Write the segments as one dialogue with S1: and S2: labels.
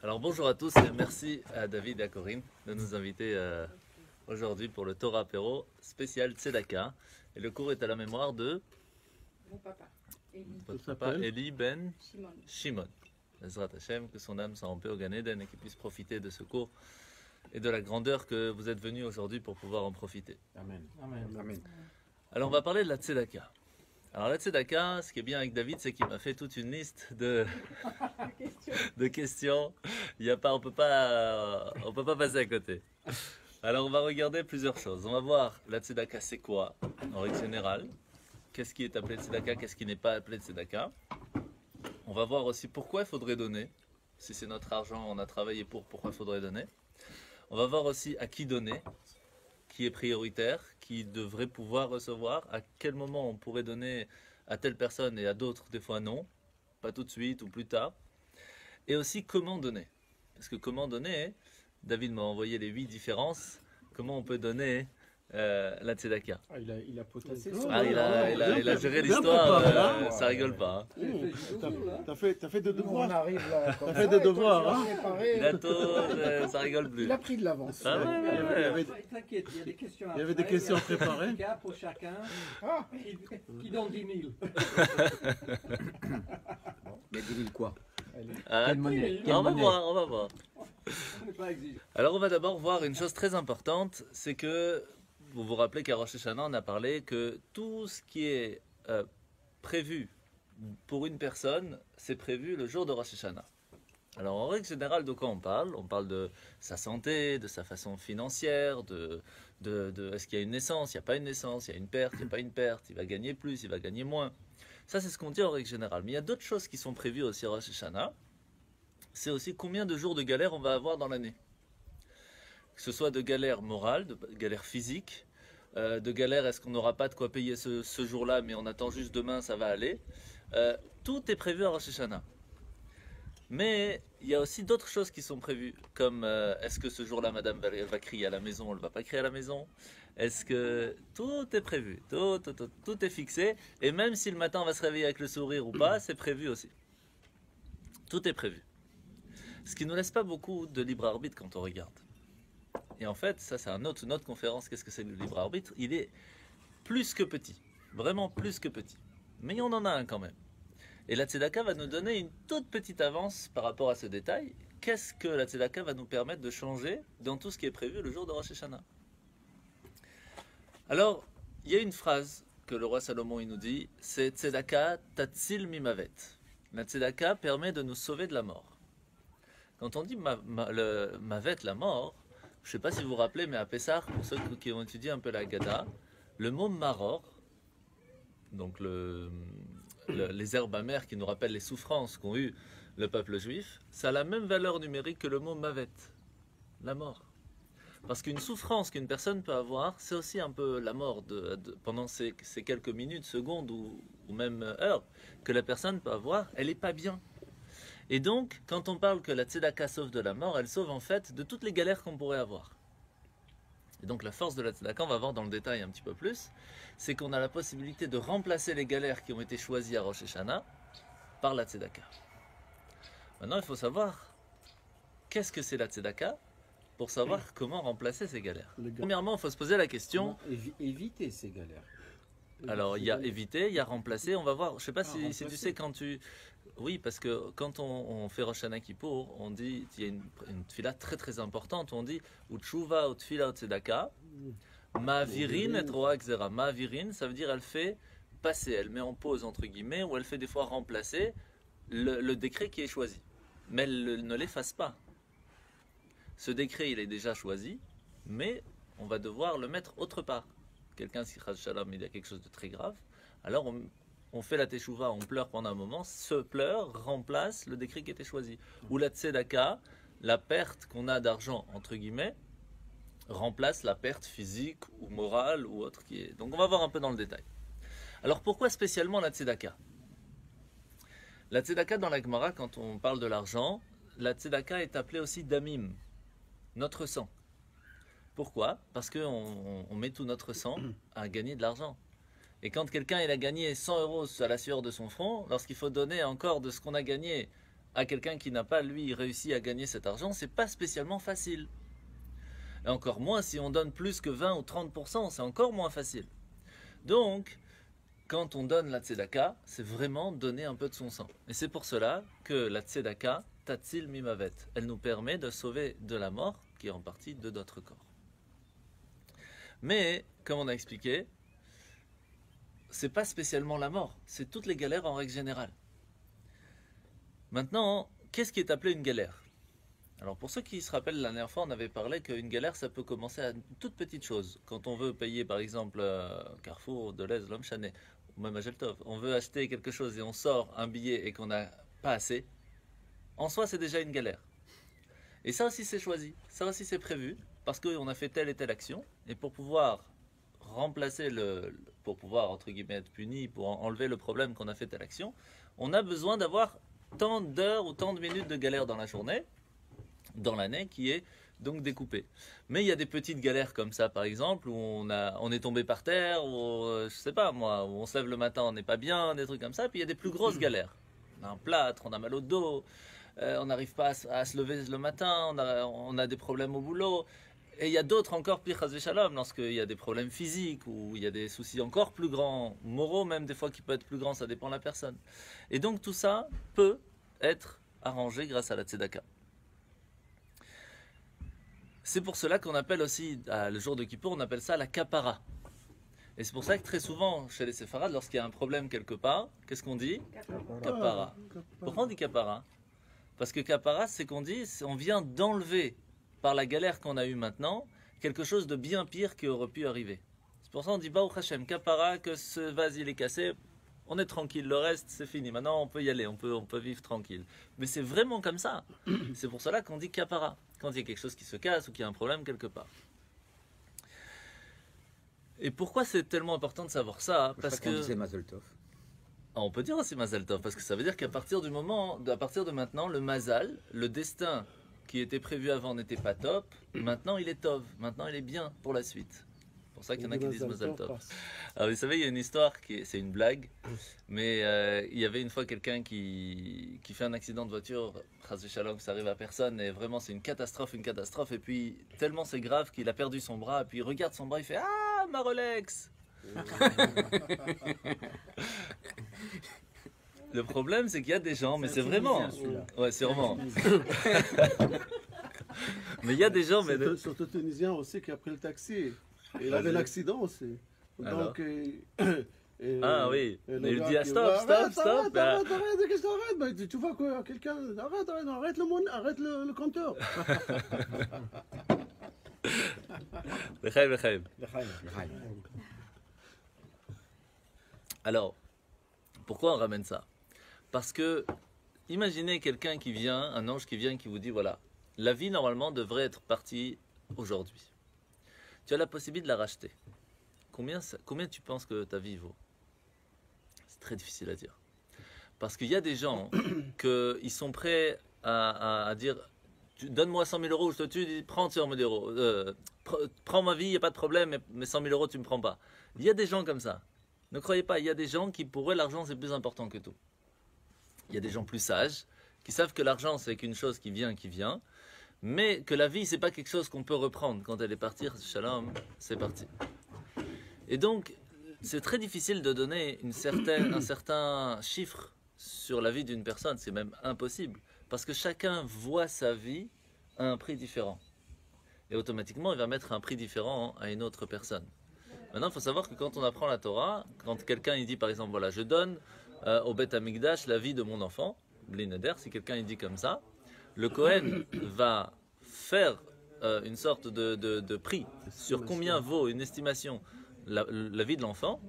S1: Alors bonjour à tous et merci à David et à Corinne de nous inviter aujourd'hui pour le Torah Apéro spécial Tzedaka. Et le cours est à la mémoire de
S2: Mon papa, Eli.
S1: votre papa Eli Ben
S2: Shimon.
S1: Shimon. Ezrat Hashem, que son âme soit en paix au Gan Eden et qu'il puisse profiter de ce cours et de la grandeur que vous êtes venus aujourd'hui pour pouvoir en profiter.
S3: Amen.
S4: Amen.
S1: Alors on va parler de la Tzedaka. Alors la Tzedaka, ce qui est bien avec David, c'est qu'il m'a fait toute une liste de questions. Il y a pas, on peut pas passer à côté. Alors on va regarder plusieurs choses. On va voir la Tzedaka, c'est quoi en règle générale. Qu'est-ce qui est appelé Tzedaka, qu'est-ce qui n'est pas appelé Tzedaka. On va voir aussi pourquoi il faudrait donner. Si c'est notre argent, on a travaillé pour, pourquoi il faudrait donner. On va voir aussi à qui donner, qui est prioritaire, qui devrait pouvoir recevoir, à quel moment on pourrait donner à telle personne et à d'autres, des fois non, pas tout de suite ou plus tard. Et aussi comment donner. Parce que comment donner, David m'a envoyé les 8 différences, comment on peut donner la Tzedaka.
S3: Ah, il a potassé
S1: Ah, il a géré l'histoire, ça rigole pas. Hein.
S4: T'as fait de
S5: On
S4: devoirs.
S5: arrive là.
S4: T'as fait des devoirs, hein?
S1: Il a tout, ça rigole plus.
S5: Il a pris de l'avance.
S1: Ah ouais.
S6: T'inquiète, il y a des questions.
S4: Il y avait des questions préparées.
S6: Pour chacun.
S5: Ah.
S6: Qui donne 10 000.
S3: Mais dis-lui quoi?
S1: Ah,
S3: Quelle monnaie?
S1: on va voir, on va voir.
S6: On n'est pas exigeant.
S1: Alors on va d'abord voir une chose très importante, c'est que vous vous rappelez qu'à Rosh Hashanah on a parlé que tout ce qui est prévu pour une personne, c'est prévu le jour de Rosh Hashanah. Alors en règle générale de quoi on parle? On parle de sa santé, de sa façon financière, de est-ce qu'il y a une naissance, il n'y a pas une naissance, il y a une perte, il n'y a pas une perte, il va gagner plus, il va gagner moins. Ça c'est ce qu'on dit en règle générale. Mais il y a d'autres choses qui sont prévues aussi à Rosh Hashanah. C'est aussi combien de jours de galère on va avoir dans l'année. Que ce soit de galère morale, de galère physique, de galère est-ce qu'on n'aura pas de quoi payer ce jour-là, mais on attend juste demain, ça va aller. Tout est prévu à Rosh Hashanah. Mais il y a aussi d'autres choses qui sont prévues, comme est-ce que ce jour-là, madame va crier à la maison, elle ne va pas crier à la maison. Est-ce que tout est prévu, tout est fixé, et même si le matin on va se réveiller avec le sourire ou pas, c'est prévu aussi. Tout est prévu. Ce qui ne nous laisse pas beaucoup de libre arbitre quand on regarde. Et en fait, ça c'est une autre conférence, qu'est-ce que c'est le libre arbitre? Il est plus que petit, vraiment plus que petit. Mais on en a un quand même. Et la Tzedaka va nous donner une toute petite avance par rapport à ce détail. Qu'est-ce que la Tzedaka va nous permettre de changer dans tout ce qui est prévu le jour de Rosh Hashanah? Alors, il y a une phrase que le roi Salomon il nous dit, c'est Tzedaka tatzil mimavet. La Tzedaka permet de nous sauver de la mort. Quand on dit mavet, la mort, je ne sais pas si vous vous rappelez, mais à Pessah, pour ceux qui ont étudié un peu la Haggadah, le mot maror, donc les herbes amères qui nous rappellent les souffrances qu'ont eues le peuple juif, ça a la même valeur numérique que le mot mavet, la mort. Parce qu'une souffrance qu'une personne peut avoir, c'est aussi un peu la mort pendant ces quelques minutes, secondes ou même heures que la personne peut avoir, elle n'est pas bien. Et donc, quand on parle que la Tzedaka sauve de la mort, elle sauve en fait de toutes les galères qu'on pourrait avoir. Et donc la force de la Tzedaka, on va voir dans le détail un petit peu plus, c'est qu'on a la possibilité de remplacer les galères qui ont été choisies à Rosh Hashanah par la Tzedaka. Maintenant, il faut savoir qu'est-ce que c'est la Tzedaka pour savoir comment remplacer ces galères. Premièrement, il faut se poser la question...
S3: Éviter ces galères.
S1: Alors, il y a éviter, il y a remplacer. On va voir, je ne sais pas si tu sais quand tu... Oui, parce que quand on fait Rosh Hashanah Kippour, on dit, il y a une tfila très très importante, on dit Utshuva utfila utzedaka, ma'avirin et roa gzera. Ma'avirin, ça veut dire elle fait passer, elle met en pause entre guillemets, ou elle fait des fois remplacer le décret qui est choisi. Mais elle ne l'efface pas. Ce décret, il est déjà choisi, mais on va devoir le mettre autre part. Quelqu'un, si Chaz Shalom, il y a quelque chose de très grave, alors on fait la teshuva, on pleure pendant un moment, ce pleur remplace le décret qui était choisi. Ou la tzedaka, la perte qu'on a d'argent, entre guillemets, remplace la perte physique ou morale ou autre qui est. Donc on va voir un peu dans le détail. Alors pourquoi spécialement la tzedaka? La tzedaka dans la Gemara, quand on parle de l'argent, la tzedaka est appelée aussi damim, notre sang. Pourquoi? Parce qu'on met tout notre sang à gagner de l'argent. Et quand quelqu'un il a gagné 100 € à la sueur de son front, lorsqu'il faut donner encore de ce qu'on a gagné à quelqu'un qui n'a pas, lui, réussi à gagner cet argent, c'est pas spécialement facile. Et encore moins si on donne plus que 20 ou 30%, c'est encore moins facile. Donc, quand on donne la tzedaka, c'est vraiment donner un peu de son sang. Et c'est pour cela que la tzedaka, tatzil mimavet, elle nous permet de sauver de la mort, qui est en partie de notre corps. Mais, comme on a expliqué, c'est pas spécialement la mort, c'est toutes les galères en règle générale. Maintenant, qu'est-ce qui est appelé une galère? Alors pour ceux qui se rappellent, la dernière fois on avait parlé qu'une galère ça peut commencer à une toute petite chose. Quand on veut payer par exemple Carrefour, Deleuze, L'Homme Chanet, ou même à Geltov, on veut acheter quelque chose et on sort un billet et qu'on n'a pas assez, en soi c'est déjà une galère. Et ça aussi c'est choisi, ça aussi c'est prévu, parce qu'on a fait telle et telle action, et pour pouvoir remplacer pour pouvoir entre guillemets être puni, pour enlever le problème qu'on a fait telle action, on a besoin d'avoir tant d'heures ou tant de minutes de galère dans la journée, dans l'année, qui est donc découpé. Mais il y a des petites galères comme ça, par exemple, où on est tombé par terre, ou je sais pas moi, où on se lève le matin, on n'est pas bien, des trucs comme ça. Puis il y a des plus grosses galères. On a un plâtre, on a mal au dos, on n'arrive pas à se lever le matin, on a des problèmes au boulot. Et il y a d'autres encore pires, chas v'shalom, lorsqu'il y a des problèmes physiques, ou il y a des soucis encore plus grands, moraux même, des fois qui peuvent être plus grands, ça dépend de la personne. Et donc tout ça peut être arrangé grâce à la tzedaka. C'est pour cela qu'on appelle aussi, le jour de Kippour, on appelle ça la kapara. Et c'est pour ça que très souvent, chez les séfarades, lorsqu'il y a un problème quelque part, qu'est-ce qu'on dit? Kapara. Pourquoi on dit kapara? Parce que kapara, c'est qu'on dit, on vient d'enlever, par la galère qu'on a eue maintenant, quelque chose de bien pire qui aurait pu arriver. C'est pour ça qu'on dit, Baruch Hashem, kapara, que ce vase il est cassé, on est tranquille, le reste c'est fini, maintenant on peut y aller, on peut vivre tranquille. Mais c'est vraiment comme ça. C'est pour cela qu'on dit kapara, quand il y a quelque chose qui se casse ou qu'il y a un problème quelque part. Et pourquoi c'est tellement important de savoir ça? Parce que
S3: c'est Mazel Tov.
S1: on peut dire aussi Mazal Tov, parce que ça veut dire qu'à partir à partir de maintenant, le Mazal, le destin qui était prévu avant n'était pas top, maintenant il est Tov, maintenant il est bien pour la suite. C'est pour ça qu'il y en a qui disent Mazal Tov. Alors vous savez, il y a une histoire, c'est une blague, mais il y avait une fois quelqu'un qui fait un accident de voiture, Chas v'Shalom, ça arrive à personne, et vraiment c'est une catastrophe, et puis tellement c'est grave qu'il a perdu son bras, et puis il regarde son bras, il fait « Ah, ma Rolex !» Le problème, c'est qu'il y a des gens, mais c'est vraiment... Ouais, sûrement. Mais il y a des gens, mais...
S4: Surtout tunisien aussi qui a pris le taxi. Il avait l'accident aussi.
S1: Alors
S4: Donc,
S1: Ah oui,
S4: et
S1: mais il
S4: gars
S1: dit ah,
S4: qui
S1: stop,
S4: va,
S1: stop.
S4: Arrête,
S1: Bah,
S4: arrête, qu'est-ce que t'arrêtes? Bah, tu vois quoi, quelqu'un, arrête le compteur.
S1: L'chaim, l'chaim. Alors, pourquoi on ramène ça? Parce que, imaginez quelqu'un qui vient, un ange qui vient, qui vous dit, voilà, la vie normalement devrait être partie aujourd'hui. Tu as la possibilité de la racheter. Combien tu penses que ta vie vaut? C'est très difficile à dire. Parce qu'il y a des gens qui sont prêts à dire, donne-moi 100 000 euros, je te tue, prends 100 000 euros. Prends ma vie, il n'y a pas de problème, mais 100 000 euros, tu ne me prends pas. Il y a des gens comme ça. Ne croyez pas, il y a des gens qui, pour eux, l'argent, c'est plus important que tout. Il y a des gens plus sages, qui savent que l'argent, c'est qu'une chose qui vient, mais que la vie, c'est pas quelque chose qu'on peut reprendre. Quand elle est partie, shalom, c'est parti. Et donc, c'est très difficile de donner un certain chiffre sur la vie d'une personne, c'est même impossible, parce que chacun voit sa vie à un prix différent. Et automatiquement, il va mettre un prix différent à une autre personne. Maintenant, il faut savoir que quand on apprend la Torah, quand quelqu'un il dit par exemple, voilà, je donne au Beth Amikdash la vie de mon enfant, Bli Neder, si quelqu'un il dit comme ça, le Kohen va faire une sorte de prix sur combien vaut une estimation la vie de l'enfant.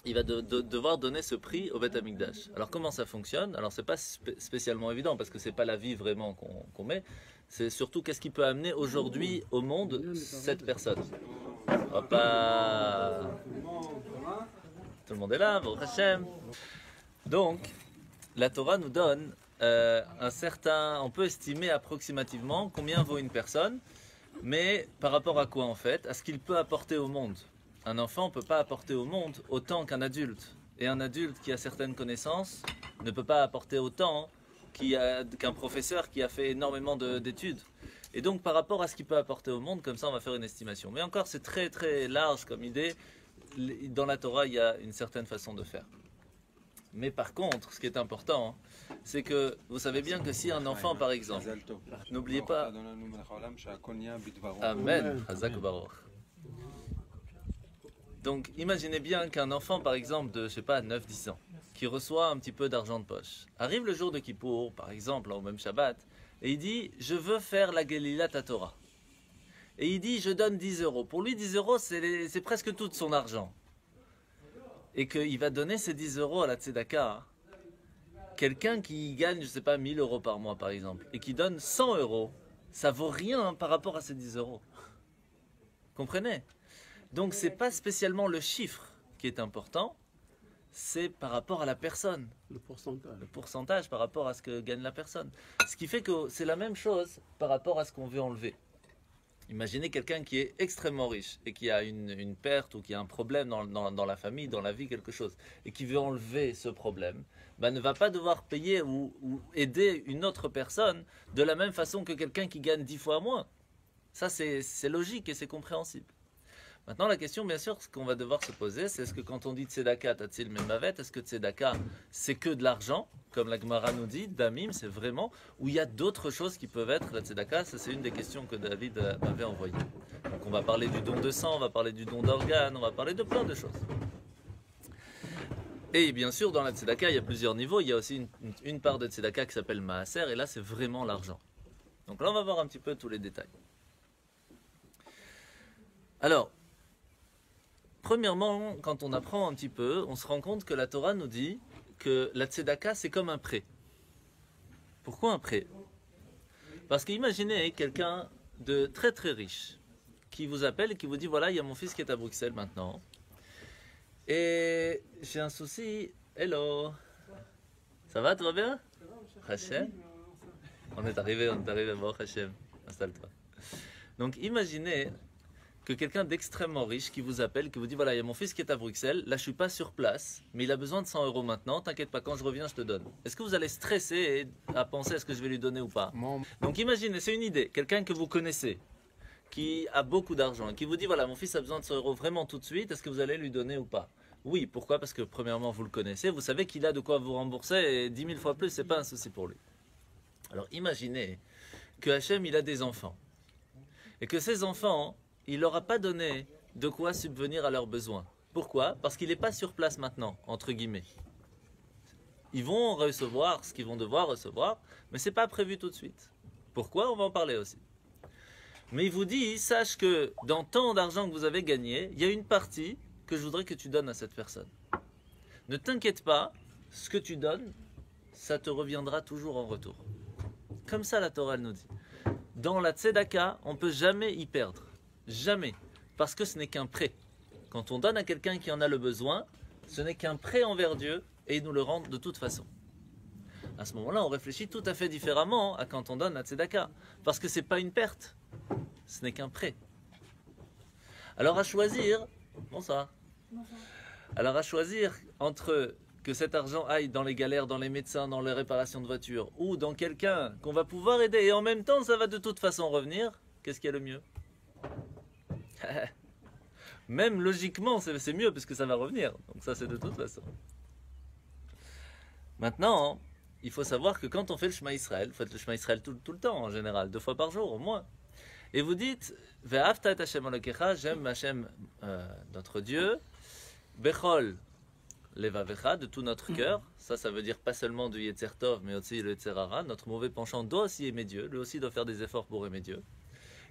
S1: Il va devoir donner ce prix au Beth Amikdash. Alors comment ça fonctionne? Alors c'est pas spécialement évident parce que c'est pas la vie vraiment qu'on met. C'est surtout qu'est-ce qui peut amener aujourd'hui au monde cette personne. Hop là. Tout le monde est là, Baruch Hashem. Donc la Torah nous donne on peut estimer approximativement combien vaut une personne, mais par rapport à quoi en fait? À ce qu'il peut apporter au monde. Un enfant ne peut pas apporter au monde autant qu'un adulte. Et un adulte qui a certaines connaissances ne peut pas apporter autant qu'un professeur qui a fait énormément d'études. Et donc par rapport à ce qu'il peut apporter au monde, comme ça on va faire une estimation. Mais encore c'est très très large comme idée. Dans la Torah il y a une certaine façon de faire. Mais par contre, ce qui est important, c'est que vous savez bien que si un enfant par exemple, n'oubliez pas, Amen, Hazak Baruch. Donc imaginez bien qu'un enfant par exemple de, je sais pas, 9-10 ans, qui reçoit un petit peu d'argent de poche, arrive le jour de Kippour, par exemple, au même Shabbat, et il dit, je veux faire la Gelilat Torah. Et il dit, je donne 10 euros. Pour lui, 10 euros, c'est presque tout son argent. Et qu'il va donner ces 10 euros à la Tzedaka. Quelqu'un qui gagne, je sais pas, 1000 euros par mois, par exemple, et qui donne 100 euros, ça vaut rien par rapport à ces 10 euros. Comprenez? Donc, c'est pas spécialement le chiffre qui est important, c'est par rapport à la personne.
S4: Le pourcentage.
S1: Le pourcentage par rapport à ce que gagne la personne. Ce qui fait que c'est la même chose par rapport à ce qu'on veut enlever. Imaginez quelqu'un qui est extrêmement riche et qui a une perte ou qui a un problème dans la famille, dans la vie, quelque chose, et qui veut enlever ce problème, ben ne va pas devoir payer ou aider une autre personne de la même façon que quelqu'un qui gagne 10 fois moins. Ça, c'est logique et c'est compréhensible. Maintenant, la question, bien sûr, ce qu'on va devoir se poser, c'est est-ce que quand on dit Tzedaka, Tatzil Memavet, est-ce que Tzedaka, c'est que de l'argent, comme la Gemara nous dit, Damim, c'est vraiment, ou il y a d'autres choses qui peuvent être la Tzedaka? Ça, c'est une des questions que David m'avait envoyées. Donc, on va parler du don de sang, on va parler du don d'organes, on va parler de plein de choses. Et bien sûr, dans la Tzedaka, il y a plusieurs niveaux. Il y a aussi une part de Tzedaka qui s'appelle Maaser, et là, c'est vraiment l'argent. Donc là, on va voir un petit peu tous les détails. Alors, premièrement, quand on apprend un petit peu, on se rend compte que la Torah nous dit que la tzedaka, c'est comme un prêt. Pourquoi un prêt? Parce qu'imaginez quelqu'un de très très riche qui vous appelle et qui vous dit, voilà, il y a mon fils qui est à Bruxelles maintenant. Et j'ai un souci. Hello. Ça va, tout va bien? Hachem? On est arrivé, bon Hachem. Installe-toi. Donc imaginez que quelqu'un d'extrêmement riche qui vous appelle, qui vous dit voilà, il y a mon fils qui est à Bruxelles, là je suis pas sur place, mais il a besoin de 100 euros maintenant, t'inquiète pas, quand je reviens je te donne. Est-ce que vous allez stresser à penser à ce que je vais lui donner ou pas? Donc imaginez, c'est une idée, quelqu'un que vous connaissez, qui a beaucoup d'argent, qui vous dit voilà, mon fils a besoin de 100 euros vraiment tout de suite, est-ce que vous allez lui donner ou pas? Oui, pourquoi? Parce que premièrement vous le connaissez, vous savez qu'il a de quoi vous rembourser et 10 000 fois plus, c'est pas un souci pour lui. Alors imaginez que Hachem il a des enfants, et que ces enfants, il leur a pas donné de quoi subvenir à leurs besoins. Pourquoi? Parce qu'il n'est pas sur place maintenant, entre guillemets. Ils vont recevoir ce qu'ils vont devoir recevoir, mais ce n'est pas prévu tout de suite. Pourquoi? On va en parler aussi. Mais il vous dit, sache que dans tant d'argent que vous avez gagné, il y a une partie que je voudrais que tu donnes à cette personne. Ne t'inquiète pas, ce que tu donnes, ça te reviendra toujours en retour. Comme ça la Torah nous dit. Dans la tzedaka, on ne peut jamais y perdre. Jamais. Parce que ce n'est qu'un prêt. Quand on donne à quelqu'un qui en a le besoin, ce n'est qu'un prêt envers Dieu et il nous le rend de toute façon. À ce moment-là, on réfléchit tout à fait différemment à quand on donne la tzedaka. Parce que ce n'est pas une perte. Ce n'est qu'un prêt. Alors à choisir, bonsoir. Alors à choisir entre que cet argent aille dans les galères, dans les médecins, dans les réparations de voitures, ou dans quelqu'un qu'on va pouvoir aider et en même temps ça va de toute façon revenir, qu'est-ce qui est le mieux? Même logiquement, c'est mieux parce que ça va revenir. Donc ça, c'est de toute façon. Maintenant, il faut savoir que quand on fait le Shema Israël, vous faites le Shema Israël tout le temps en général, 2 fois par jour au moins. Et vous dites, Ve'afta et Hashem Elokecha, j'aime Hashem, notre Dieu, Bechol Levavecha, de tout notre cœur. Ça veut dire pas seulement du Yetzer Tov, mais aussi le Yetzer Hara. Notre mauvais penchant doit aussi aimer Dieu, lui aussi doit faire des efforts pour aimer Dieu.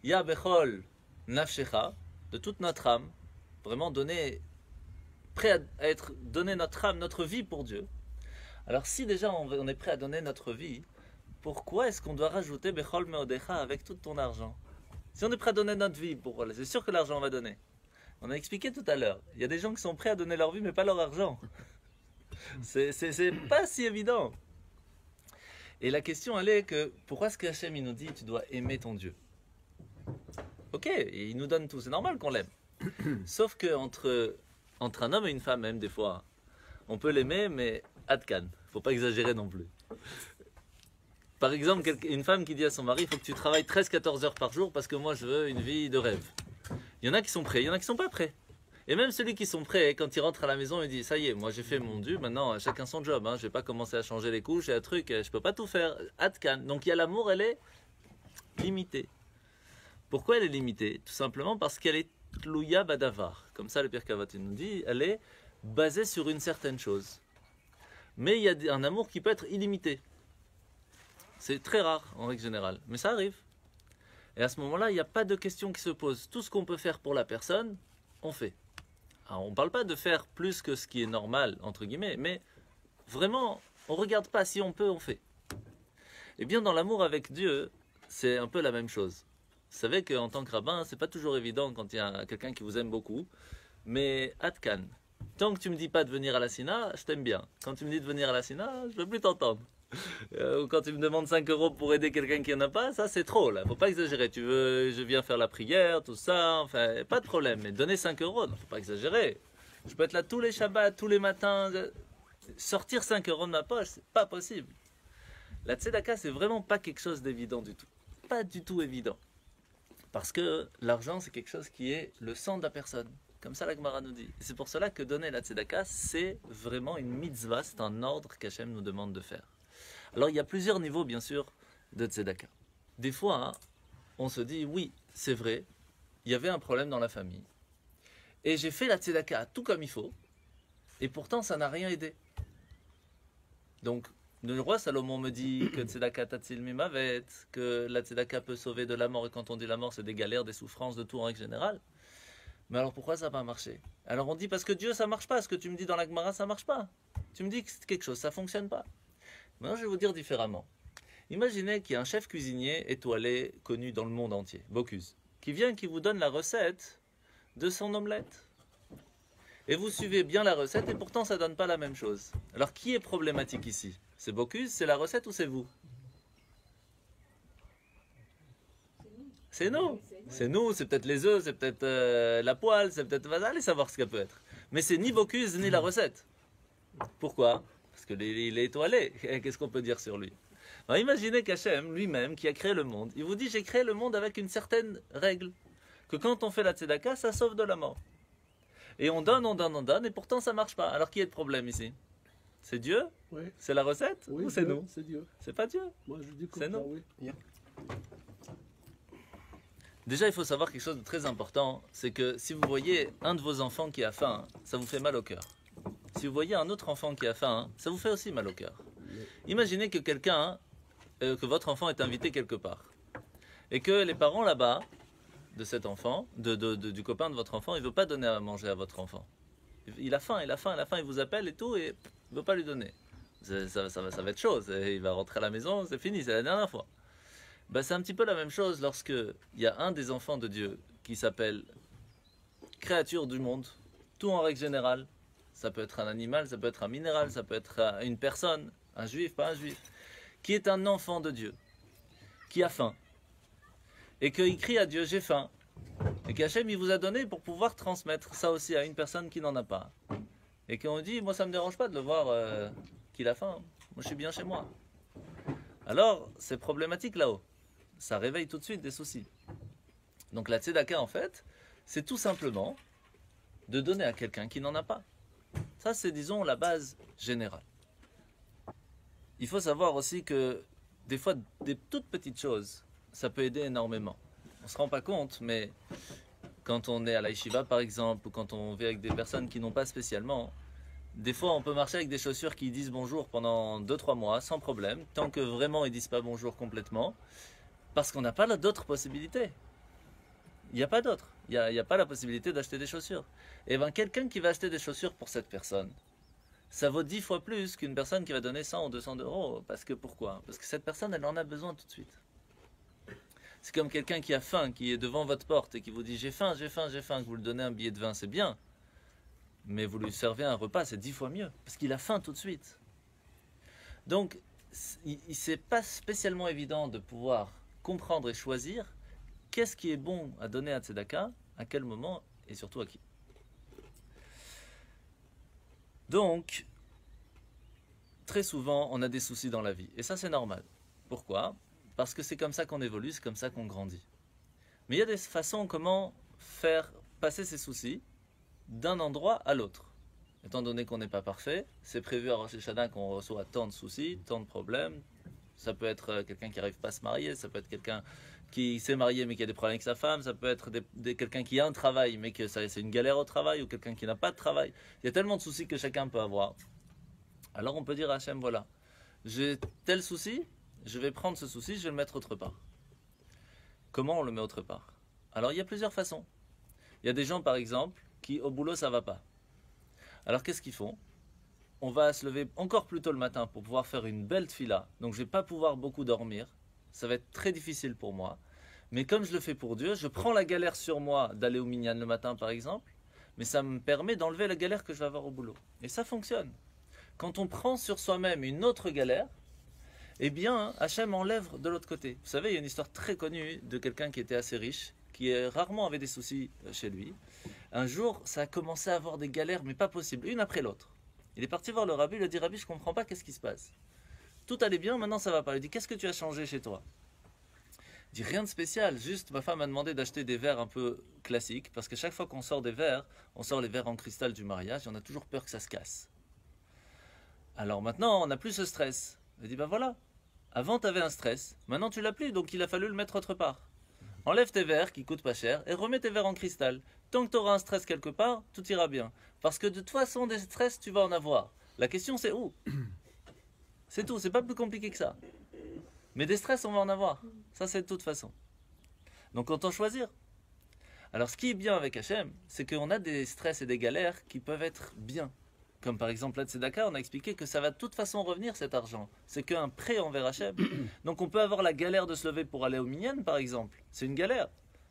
S1: Ya Bechol Nafshecha, de toute notre âme, vraiment donner, prêt à être, donner notre âme, notre vie pour Dieu. Alors si déjà on est prêt à donner notre vie, pourquoi est-ce qu'on doit rajouter Bechol Meodecha avec tout ton argent? Si on est prêt à donner notre vie, c'est sûr que l'argent va donner. On a expliqué tout à l'heure, il y a des gens qui sont prêts à donner leur vie mais pas leur argent. C'est pas si évident. Et la question elle est que, pourquoi est-ce que Hachem il nous dit tu dois aimer ton Dieu? Ok, il nous donne tout, c'est normal qu'on l'aime. Sauf que entre un homme et une femme, même des fois, on peut l'aimer, mais adkan, faut pas exagérer non plus. Par exemple, une femme qui dit à son mari, il faut que tu travailles 13-14 heures par jour parce que moi je veux une vie de rêve. Il y en a qui sont prêts, il y en a qui sont pas prêts. Et même celui qui sont prêts, quand il rentre à la maison, il dit, ça y est, moi j'ai fait mon dû, maintenant chacun son job. Je vais pas commencer à changer les couches et un truc, je peux pas tout faire. Atkan. Donc il y a l'amour, elle est limitée. Pourquoi elle est limitée? Tout simplement parce qu'elle est tlouya badavar. Comme ça le Pirkei Avot nous dit, elle est basée sur une certaine chose. Mais il y a un amour qui peut être illimité. C'est très rare en règle générale, mais ça arrive. Et à ce moment-là, il n'y a pas de question qui se pose. Tout ce qu'on peut faire pour la personne, on fait. Alors, on ne parle pas de faire plus que ce qui est normal, entre guillemets, mais vraiment, on ne regarde pas si on peut, on fait. Et bien dans l'amour avec Dieu, c'est un peu la même chose. Vous savez qu'en tant que rabbin, c'est pas toujours évident quand il y a quelqu'un qui vous aime beaucoup, mais Atkan, tant que tu me dis pas de venir à la Sina, je t'aime bien. Quand tu me dis de venir à la Sina, je veux plus t'entendre. Ou quand tu me demandes 5 euros pour aider quelqu'un qui en a pas, ça c'est trop là, faut pas exagérer. Tu veux, je viens faire la prière, tout ça, enfin, pas de problème, mais donner 5 euros, non, faut pas exagérer. Je peux être là tous les Shabbats, tous les matins, sortir 5 euros de ma poche, c'est pas possible. La tzedaka, c'est vraiment pas quelque chose d'évident du tout. Pas du tout évident. Parce que l'argent, c'est quelque chose qui est le sang de la personne. Comme ça, la Gemara nous dit. Et c'est pour cela que donner la tzedaka, c'est vraiment une mitzvah, c'est un ordre qu'Hachem nous demande de faire. Alors, il y a plusieurs niveaux, bien sûr, de tzedaka. Des fois, on se dit, oui, c'est vrai, il y avait un problème dans la famille. Et j'ai fait la tzedaka tout comme il faut. Et pourtant, ça n'a rien aidé. Donc, le roi Salomon me dit que tzedaka tatzil mimavet, que la tzedaka peut sauver de la mort. Et quand on dit la mort, c'est des galères, des souffrances, de tout en règle générale. Mais alors pourquoi ça n'a pas marché? Alors on dit parce que Dieu ça marche pas. Ce que tu me dis dans la Gemara ça marche pas. Tu me dis que c'est quelque chose, ça fonctionne pas. Maintenant je vais vous dire différemment. Imaginez qu'il y a un chef cuisinier étoilé connu dans le monde entier, Bocuse, qui vient et qui vous donne la recette de son omelette. Et vous suivez bien la recette et pourtant ça donne pas la même chose. Alors qui est problématique ici? C'est Bocuse, c'est la recette ou c'est vous? C'est nous. C'est nous, c'est peut-être les œufs, c'est peut-être la poêle, c'est peut-être... Allez savoir ce qu'elle peut être. Mais c'est ni Bocuse ni la recette. Pourquoi? Parce qu'il est étoilé. Qu'est-ce qu'on peut dire sur lui? Alors imaginez qu'Hachem, lui-même, qui a créé le monde, il vous dit j'ai créé le monde avec une certaine règle. Que quand on fait la tzedaka, ça sauve de la mort. Et on donne, et pourtant ça marche pas. Alors qui est le problème ici? C'est Dieu?
S4: Oui. C'est la recette? Oui,
S1: ou c'est
S4: Dieu,
S1: nous?
S4: C'est Dieu.
S1: C'est pas Dieu.
S4: Moi, je dis comme
S1: C'est
S4: ça,
S1: nous.
S4: oui.
S1: Déjà, il faut savoir quelque chose de très important, c'est que si vous voyez un de vos enfants qui a faim, ça vous fait mal au cœur. Si vous voyez un autre enfant qui a faim, ça vous fait aussi mal au cœur. Imaginez que que votre enfant est invité quelque part, et que les parents là-bas, de cet enfant, du copain de votre enfant, il ne veut pas donner à manger à votre enfant. Il a faim, il vous appelle et tout, et il ne veut pas lui donner. Ça va être chaud, il va rentrer à la maison, c'est fini, c'est la dernière fois. Ben, c'est un petit peu la même chose lorsque il y a un des enfants de Dieu qui s'appelle créature du monde, tout en règle générale. Ça peut être un animal, ça peut être un minéral, ça peut être une personne, un juif, pas un juif, qui est un enfant de Dieu, qui a faim, et qu'il crie à Dieu, j'ai faim, et qu'Hachem il vous a donné pour pouvoir transmettre ça aussi à une personne qui n'en a pas. Et qu'on dit, moi ça me dérange pas de le voir qu'il a faim, moi je suis bien chez moi. Alors, c'est problématique là-haut. Ça réveille tout de suite des soucis. Donc la tzedaka, en fait, c'est tout simplement de donner à quelqu'un qui n'en a pas. Ça, c'est, disons, la base générale. Il faut savoir aussi que des fois, des toutes petites choses, ça peut aider énormément. On ne se rend pas compte, mais quand on est à la yeshiva, par exemple, ou quand on vit avec des personnes qui n'ont pas spécialement, des fois, on peut marcher avec des chaussures qui disent bonjour pendant 2-3 mois, sans problème, tant que vraiment ils ne disent pas bonjour complètement, parce qu'on n'a pas d'autres possibilités. Il n'y a pas d'autre. Il n'y a pas la possibilité d'acheter des chaussures. Et bien, quelqu'un qui va acheter des chaussures pour cette personne, ça vaut 10 fois plus qu'une personne qui va donner 100 ou 200 euros. Parce que pourquoi? Parce que cette personne, elle en a besoin tout de suite. C'est comme quelqu'un qui a faim, qui est devant votre porte et qui vous dit j'ai faim, que vous lui donnez un billet de vin, c'est bien. Mais vous lui servez un repas, c'est 10 fois mieux. Parce qu'il a faim tout de suite. Donc, c'est pas spécialement évident de pouvoir comprendre et choisir qu'est-ce qui est bon à donner à tzedaka, à quel moment et surtout à qui. Donc, très souvent, on a des soucis dans la vie. Et ça, c'est normal. Pourquoi? Parce que c'est comme ça qu'on évolue, c'est comme ça qu'on grandit. Mais il y a des façons comment faire passer ses soucis d'un endroit à l'autre. Étant donné qu'on n'est pas parfait, c'est prévu à Rosh Hashanah qu'on reçoit tant de soucis, tant de problèmes. Ça peut être quelqu'un qui n'arrive pas à se marier, ça peut être quelqu'un qui s'est marié mais qui a des problèmes avec sa femme, ça peut être quelqu'un qui a un travail mais que c'est une galère au travail, ou quelqu'un qui n'a pas de travail. Il y a tellement de soucis que chacun peut avoir. Alors on peut dire à Hachem, voilà, j'ai tel souci, je vais prendre ce souci, je vais le mettre autre part. Comment on le met autre part? Alors il y a plusieurs façons. Il y a des gens par exemple qui au boulot ça va pas. Alors qu'est-ce qu'ils font? On va se lever encore plus tôt le matin pour pouvoir faire une belle tfila. Donc je ne vais pas pouvoir beaucoup dormir. Ça va être très difficile pour moi. Mais comme je le fais pour Dieu, je prends la galère sur moi d'aller au minyan le matin par exemple. Mais ça me permet d'enlever la galère que je vais avoir au boulot. Et ça fonctionne. Quand on prend sur soi-même une autre galère, eh bien Hachem enlève de l'autre côté. Vous savez, il y a une histoire très connue de quelqu'un qui était assez riche, qui rarement avait des soucis chez lui. Un jour, ça a commencé à avoir des galères, mais pas possible, une après l'autre. Il est parti voir le rabbi, il lui a dit, Rabbi, je ne comprends pas, qu'est-ce qui se passe? Tout allait bien, maintenant ça va pas. Il dit, qu'est-ce que tu as changé chez toi? Il dit, rien de spécial, juste ma femme m'a demandé d'acheter des verres un peu classiques, parce que chaque fois qu'on sort des verres, on sort les verres en cristal du mariage, et on a toujours peur que ça se casse. Alors maintenant, on n'a plus ce stress. Il dit, ben voilà, avant tu avais un stress, maintenant tu l'as plus, donc il a fallu le mettre autre part. Enlève tes verres qui coûtent pas cher et remets tes verres en cristal. Tant que tu auras un stress quelque part, tout ira bien. Parce que de toute façon, des stress, tu vas en avoir. La question, c'est où? C'est tout, c'est pas plus compliqué que ça. Mais des stress, on va en avoir. Ça, c'est de toute façon. Donc, autant choisir. Alors, ce qui est bien avec Hachem, c'est qu'on a des stress et des galères qui peuvent être bien. Comme par exemple, la Tzedaka, on a expliqué que ça va de toute façon revenir cet argent. C'est qu'un prêt envers Hachem. Donc on peut avoir la galère de se lever pour aller au minyan, par exemple. C'est une galère.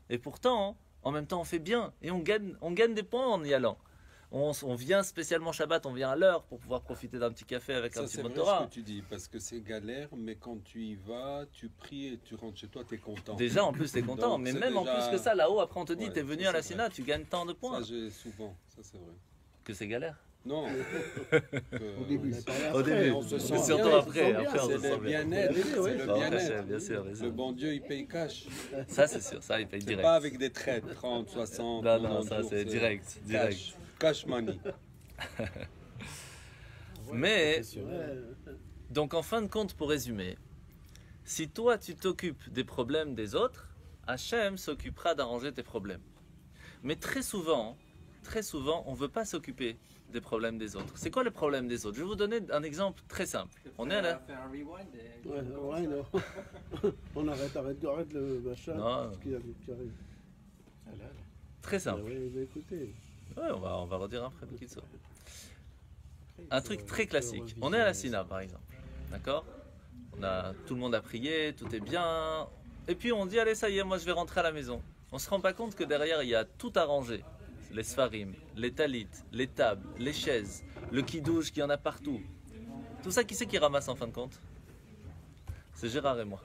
S1: Et pourtant, en même temps, on fait bien. Et on gagne des points en y allant. On vient spécialement Shabbat, on vient à l'heure pour pouvoir profiter d'un petit café avec un petit
S5: C'est vrai
S1: motora.
S5: ce que tu dis, parce que c'est galère, mais quand tu y vas, tu pries et tu rentres chez toi, tu es content.
S1: Déjà, en plus, t'es content.
S5: Donc,
S1: Mais
S5: c'est
S1: même en
S5: déjà-
S1: plus que ça, là-haut, après, on te dit,
S5: Ouais,
S1: t'es venu
S5: ça,
S1: à la
S5: c'est
S1: Sina,
S5: vrai.
S1: tu gagnes tant de points.
S5: Ça, j'ai souvent, ça c'est vrai.
S1: Que c'est galère.
S5: Non.
S4: Au début.
S1: Au début,
S5: on se sent
S1: mais surtout
S5: bien,
S1: après.
S4: on se sent
S1: Après, on
S5: C'est
S1: se sent
S5: le
S1: bien.
S5: bien-être,
S4: Oui,
S5: c'est
S4: oui.
S5: le
S1: Bon,
S5: bien-être.
S1: bien sûr, bien sûr.
S5: Le bon Dieu, il paye cash.
S1: Ça, c'est sûr, ça, il paye
S5: C'est
S1: direct.
S5: pas avec des traites, 30, 60.
S1: Non,
S5: 90
S1: ça,
S5: jours,
S1: c'est direct.
S5: Cash, cash money.
S1: Mais,
S4: Professionnel.
S1: donc en fin de compte, pour résumer, si toi tu t'occupes des problèmes des autres, Hachem s'occupera d'arranger tes problèmes. Mais très souvent, on ne veut pas s'occuper des problèmes des autres. C'est quoi le problème des autres? Je vais vous donner un exemple très simple. On est à la...
S6: Faire un rewind et-
S4: Ouais, non. On arrête le machin.
S1: Non.
S4: Ce qui arrive.
S1: Très
S4: Ah
S1: simple.
S4: oui, mais écoutez.
S1: Ouais, on va redire après. Un truc très classique. On est à la Sina, par exemple. D'accord? Tout le monde a prié, tout est bien. Et puis on dit, allez, ça y est, moi je vais rentrer à la maison. On se rend pas compte que derrière, il y a tout arrangé. Les sfarim, les talit, les tables, les chaises, le kidouche qu'il y en a partout. Tout ça, qui c'est qui ramasse en fin de compte? C'est Gérard et moi.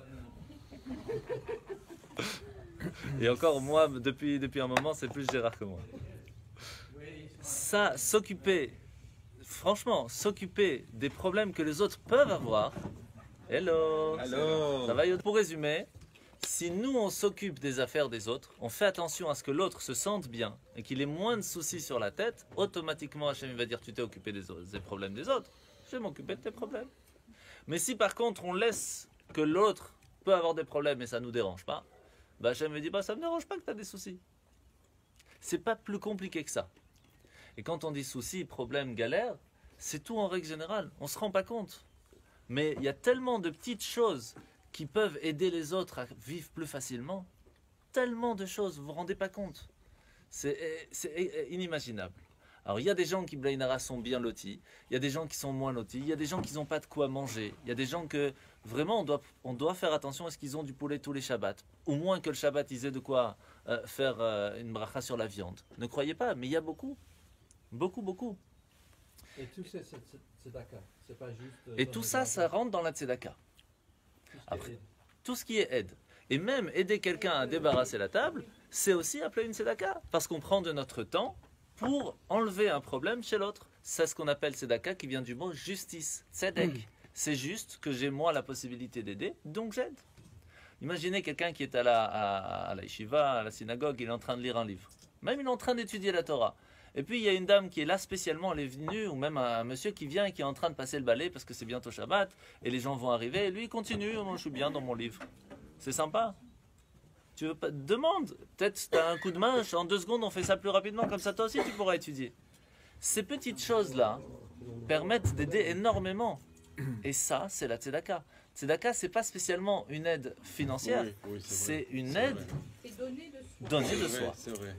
S1: Et encore, moi, depuis un moment, c'est plus Gérard que moi. Ça, s'occuper des problèmes que les autres peuvent avoir. Hello.
S5: Alors,
S1: Ça va, Yod? Pour résumer, si nous on s'occupe des affaires des autres, on fait attention à ce que l'autre se sente bien et qu'il ait moins de soucis sur la tête, automatiquement Hachem va dire tu t'es occupé des problèmes des autres, je vais m'occuper de tes problèmes. Mais si par contre on laisse que l'autre peut avoir des problèmes et ça ne nous dérange pas, bah Hachem me dit bah ça ne me dérange pas que tu as des soucis. C'est pas plus compliqué que ça. Et quand on dit soucis, problèmes, galères, c'est tout en règle générale, on ne se rend pas compte. Mais il y a tellement de petites choses qui peuvent aider les autres à vivre plus facilement. Tellement de choses, vous vous rendez pas compte. C'est inimaginable. Alors il y a des gens qui, Blainara, sont bien lotis, il y a des gens qui sont moins lotis, il y a des gens qui n'ont pas de quoi manger, il y a des gens que vraiment on doit faire attention à ce qu'ils ont du poulet tous les Shabbats. Au moins que le Shabbat ils aient de quoi faire une bracha sur la viande. Ne croyez pas, mais il y a beaucoup. Beaucoup.
S6: Et tout ça, c'est d'accord. C'est pas juste.
S1: Et tout ça, ça rentre dans la tzedaka. Après, tout ce qui est aide. Et même aider quelqu'un à débarrasser la table, c'est aussi appeler une tzedaka. Parce qu'on prend de notre temps pour enlever un problème chez l'autre. C'est ce qu'on appelle tzedaka qui vient du mot justice. Tzedek. C'est juste que j'ai moi la possibilité d'aider, donc j'aide. Imaginez quelqu'un qui est à la yeshiva, à la synagogue, il est en train de lire un livre. Même il est en train d'étudier la Torah. Et puis il y a une dame qui est là spécialement, elle est venue, ou même un monsieur qui vient et qui est en train de passer le balai parce que c'est bientôt Shabbat, et les gens vont arriver, et lui il continue, moi je suis bien dans mon livre. C'est sympa. Tu veux pas, demande. Peut-être tu as un coup de main, en 2 secondes on fait ça plus rapidement, comme ça toi aussi tu pourras étudier. Ces petites choses-là permettent d'aider énormément. Et ça, c'est la tzedaka. Tzedaka, c'est pas spécialement une aide financière,
S5: Oui,
S1: c'est
S5: vrai.
S1: une
S5: C'est
S1: aide
S5: vrai.
S2: C'est donner de soi.
S1: donnée de
S5: C'est
S1: soi.
S5: vrai, c'est vrai.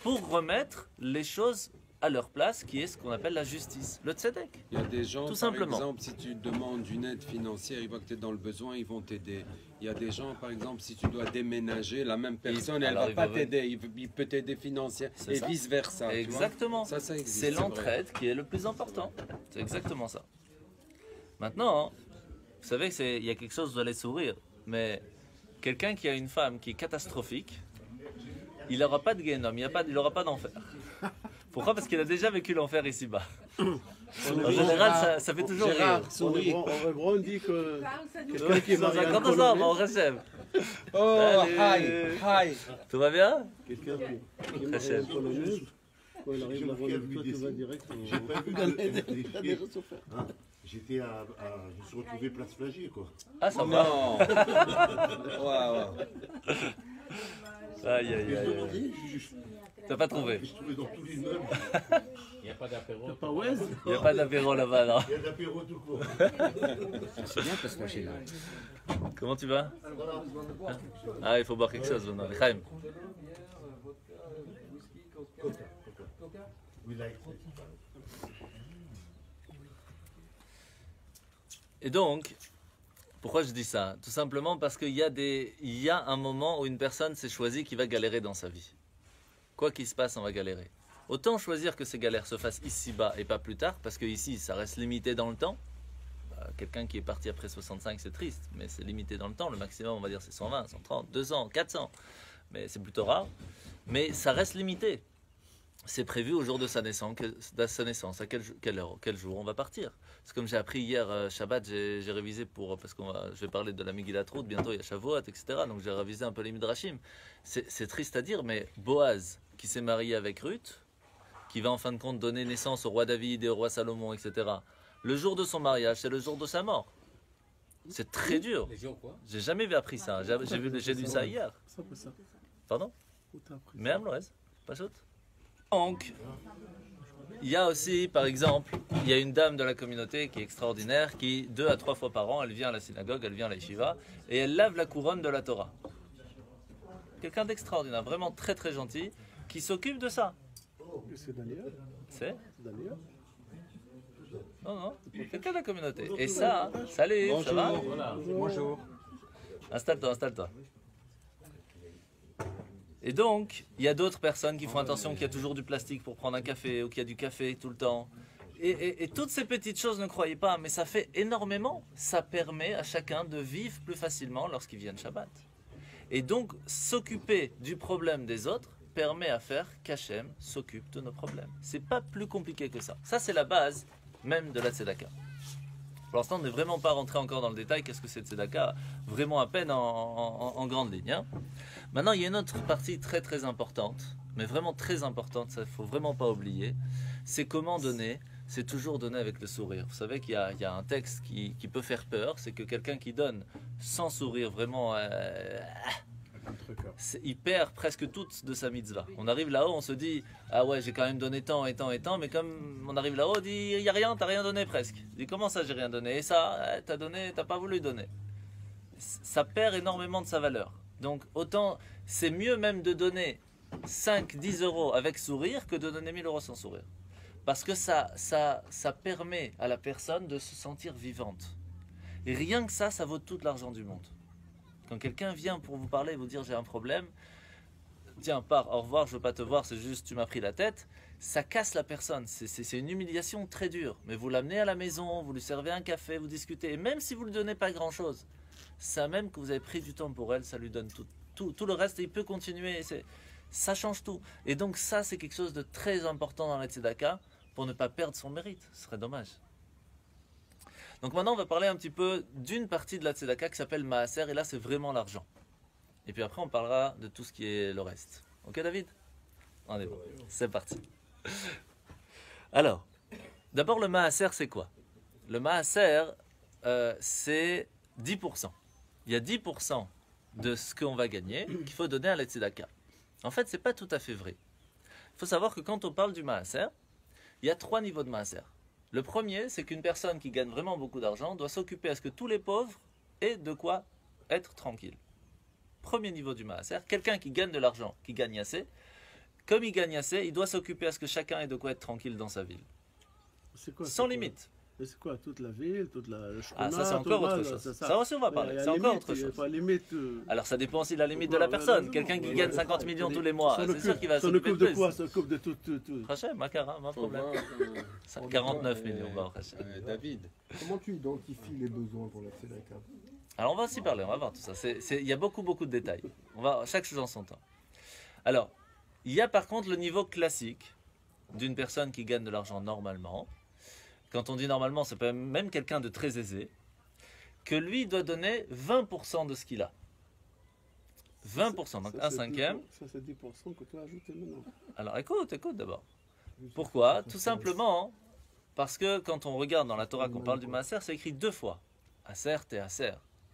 S1: Pour remettre les choses à leur place, qui est ce qu'on appelle la justice, le tzedek.
S5: Il y a des gens,
S1: Tout
S5: par
S1: simplement.
S5: exemple, si tu demandes une aide financière, ils voient que tu es dans le besoin, ils vont t'aider. Il y a des gens, par exemple, si tu dois déménager, la même personne, elle
S1: alors,
S5: va
S1: il
S5: pas
S1: va
S5: t'aider, il peut t'aider financièrement
S1: C'est
S5: et
S1: ça.
S5: vice-versa. tu vois.
S1: Exactement.
S5: Ça existe.
S1: C'est
S5: vrai.
S1: l'entraide qui est le plus important. C'est exactement ça. Maintenant, hein, vous savez qu'il y a quelque chose, vous allez sourire, mais quelqu'un qui a une femme qui est catastrophique, il n'aura pas de Guénom, il n'aura pas d'enfer. Pourquoi? Parce qu'il a déjà vécu l'enfer ici-bas. En général, ça fait toujours rire.
S4: En hébreu, on dit que
S2: Parle, ça nous
S4: quelqu'un qui est marié à un
S1: 150 ans,
S4: colonel,
S1: mon Hachem.
S5: Oh,
S1: Salut.
S5: hi.
S1: Tout va bien?
S4: quelqu'un qui est marié à un colonel, quand il arrive avant le feu, tu vas direct dans des ressources.
S7: Je me suis retrouvé place Flagier, quoi.
S1: Ah, ça va.
S5: Non. Waouh.
S1: Aïe, aïe, aïe,
S7: Je
S1: aïe.
S7: suis
S1: T'as pas trouvé?
S7: trouvé dans tous les meubles.
S6: Il n'y a pas d'apéro.
S4: T'as pas Wes?
S1: Il n'y a pas d'apéro là-bas, non?
S7: Il y a de l'apéro tout court.
S3: C'est bien parce que chez là.
S1: Comment tu vas? Ah, il faut boire quelque chose maintenant. Chaim.
S7: We like
S1: Et donc, pourquoi je dis ça? Tout simplement parce qu'il y a un moment où une personne s'est choisie qui va galérer dans sa vie. Quoi qu'il se passe, on va galérer. Autant choisir que ces galères se fassent ici-bas et pas plus tard, parce que ici, ça reste limité dans le temps. Quelqu'un qui est parti après 65, c'est triste, mais c'est limité dans le temps. Le maximum, on va dire, c'est 120, 130, 200, 400. Mais c'est plutôt rare. Mais ça reste limité. C'est prévu au jour de sa naissance. À quelle heure, quel jour on va partir. C'est comme j'ai appris hier, Shabbat, j'ai révisé parce que je vais parler de la Megillat Ruth, bientôt il y a Shavuot, etc. Donc j'ai révisé un peu les Midrashim. C'est triste à dire, mais Boaz, qui s'est marié avec Ruth, qui va en fin de compte donner naissance au roi David et au roi Salomon, etc. Le jour de son mariage, c'est le jour de sa mort. C'est très dur.
S6: Les jours quoi?
S1: J'ai jamais appris ça. J'ai lu ça hier.
S4: Ça peut ça.
S1: Pardon?
S4: Où t'as appris?
S1: Même Loez, pas shoot. Donc, il y a aussi, par exemple, il y a une dame de la communauté qui est extraordinaire, qui 2 à 3 fois par an, elle vient à la synagogue, elle vient à la yeshiva, et elle lave la couronne de la Torah. Quelqu'un d'extraordinaire, vraiment très très gentil, qui s'occupe de ça.
S4: C'est Daniel?
S1: C'est
S4: Daniel?
S1: Non, quelqu'un de la communauté. Et ça, salut, ça va?
S6: Voilà.
S3: Bonjour.
S1: Installe-toi. Et donc, il y a d'autres personnes qui font attention qu'il y a toujours du plastique pour prendre un café ou qu'il y a du café tout le temps. Et toutes ces petites choses, ne croyez pas, mais ça fait énormément. Ça permet à chacun de vivre plus facilement lorsqu'il vient de Shabbat. Et donc, s'occuper du problème des autres permet à faire qu'Hachem s'occupe de nos problèmes. C'est pas plus compliqué que ça. Ça, c'est la base même de la tzedaka. Pour l'instant, on n'est vraiment pas rentré encore dans le détail. Qu'est-ce que c'est tzedaka? Vraiment à peine en grande ligne. Hein. Maintenant, il y a une autre partie très très importante, mais vraiment très importante, ça il ne faut vraiment pas oublier. C'est comment donner. C'est toujours donner avec le sourire. Vous savez qu'il y a un texte qui peut faire peur, c'est que quelqu'un qui donne sans sourire, vraiment, il perd presque toute de sa mitzvah. On arrive là-haut, on se dit, ah ouais, j'ai quand même donné tant et tant et tant, mais comme on arrive là-haut, on dit, il n'y a rien, t'as rien donné presque. Il dit, comment ça, j'ai rien donné? Et ça, t'as donné, t'as pas voulu donner. Ça perd énormément de sa valeur. Donc autant, c'est mieux même de donner 5, 10 euros avec sourire que de donner 1000 euros sans sourire. Parce que ça permet à la personne de se sentir vivante. Et rien que ça vaut tout l'argent du monde. Quand quelqu'un vient pour vous parler et vous dire j'ai un problème, tiens, pars, au revoir, je veux pas te voir, c'est juste tu m'as pris la tête, ça casse la personne. C'est une humiliation très dure. Mais vous l'amenez à la maison, vous lui servez un café, vous discutez, et même si vous ne lui donnez pas grand-chose, ça même que vous avez pris du temps pour elle, ça lui donne tout le reste et il peut continuer. Ça change tout. Et donc ça, c'est quelque chose de très important dans la tzedaka pour ne pas perdre son mérite. Ce serait dommage. Donc maintenant, on va parler un petit peu d'une partie de la tzedaka qui s'appelle maaser, et là, c'est vraiment l'argent. Et puis après, on parlera de tout ce qui est le reste. Ok, David? On est bon. C'est parti. Alors, d'abord, le maaser, c'est quoi? Le maaser, c'est 10%. Il y a 10% de ce qu'on va gagner qu'il faut donner à la tzedaka. En fait, c'est pas tout à fait vrai. Il faut savoir que quand on parle du maaser, il y a 3 niveaux de maaser. Le premier, c'est qu'une personne qui gagne vraiment beaucoup d'argent doit s'occuper à ce que tous les pauvres aient de quoi être tranquilles. Premier niveau du maaser, quelqu'un qui gagne de l'argent, qui gagne assez, comme il gagne assez, il doit s'occuper à ce que chacun ait de quoi être tranquille dans sa ville.
S4: C'est quoi,
S1: Sans limite.
S4: Mais c'est quoi, toute la ville, toute la
S1: Ah,
S4: shkona,
S1: ça c'est
S4: tout
S1: encore
S4: le
S1: autre
S4: mal,
S1: chose.
S4: c'est
S1: Ça aussi on va parler, c'est encore autre
S4: Il
S1: chose.
S4: faut limite.
S1: Alors ça dépend aussi de la limite de la personne. Quelqu'un qui gagne 50 millions tous les mois, c'est sûr qu'il va
S4: s'en
S1: s'occuper
S4: occupe
S1: de
S4: de quoi?
S1: plus.
S4: Ça s'occupe de tout.
S1: Hachem, Makara, pas de
S5: Faut
S1: problème.
S5: voir,
S1: 49 millions, bah, Hachem.
S5: David,
S8: Comment tu identifies les besoins pour la tzedaka?
S1: Alors on va aussi parler, on va voir tout ça. Il y a beaucoup de détails. Chaque chose en son temps. Alors, il y a par contre le niveau classique d'une personne qui gagne de l'argent normalement. Quand on dit normalement, c'est pas même quelqu'un de très aisé, que lui doit donner 20% de ce qu'il a. 20%, donc
S4: Ça,
S1: un
S4: c'est
S1: cinquième.
S4: 10%, ça, c'est 10% que tu as ajouté maintenant.
S1: Alors écoute d'abord. Pourquoi? Tout simplement parce que quand on regarde dans la Torah qu'on parle du maaser, c'est écrit 2 fois. Aser, te aser.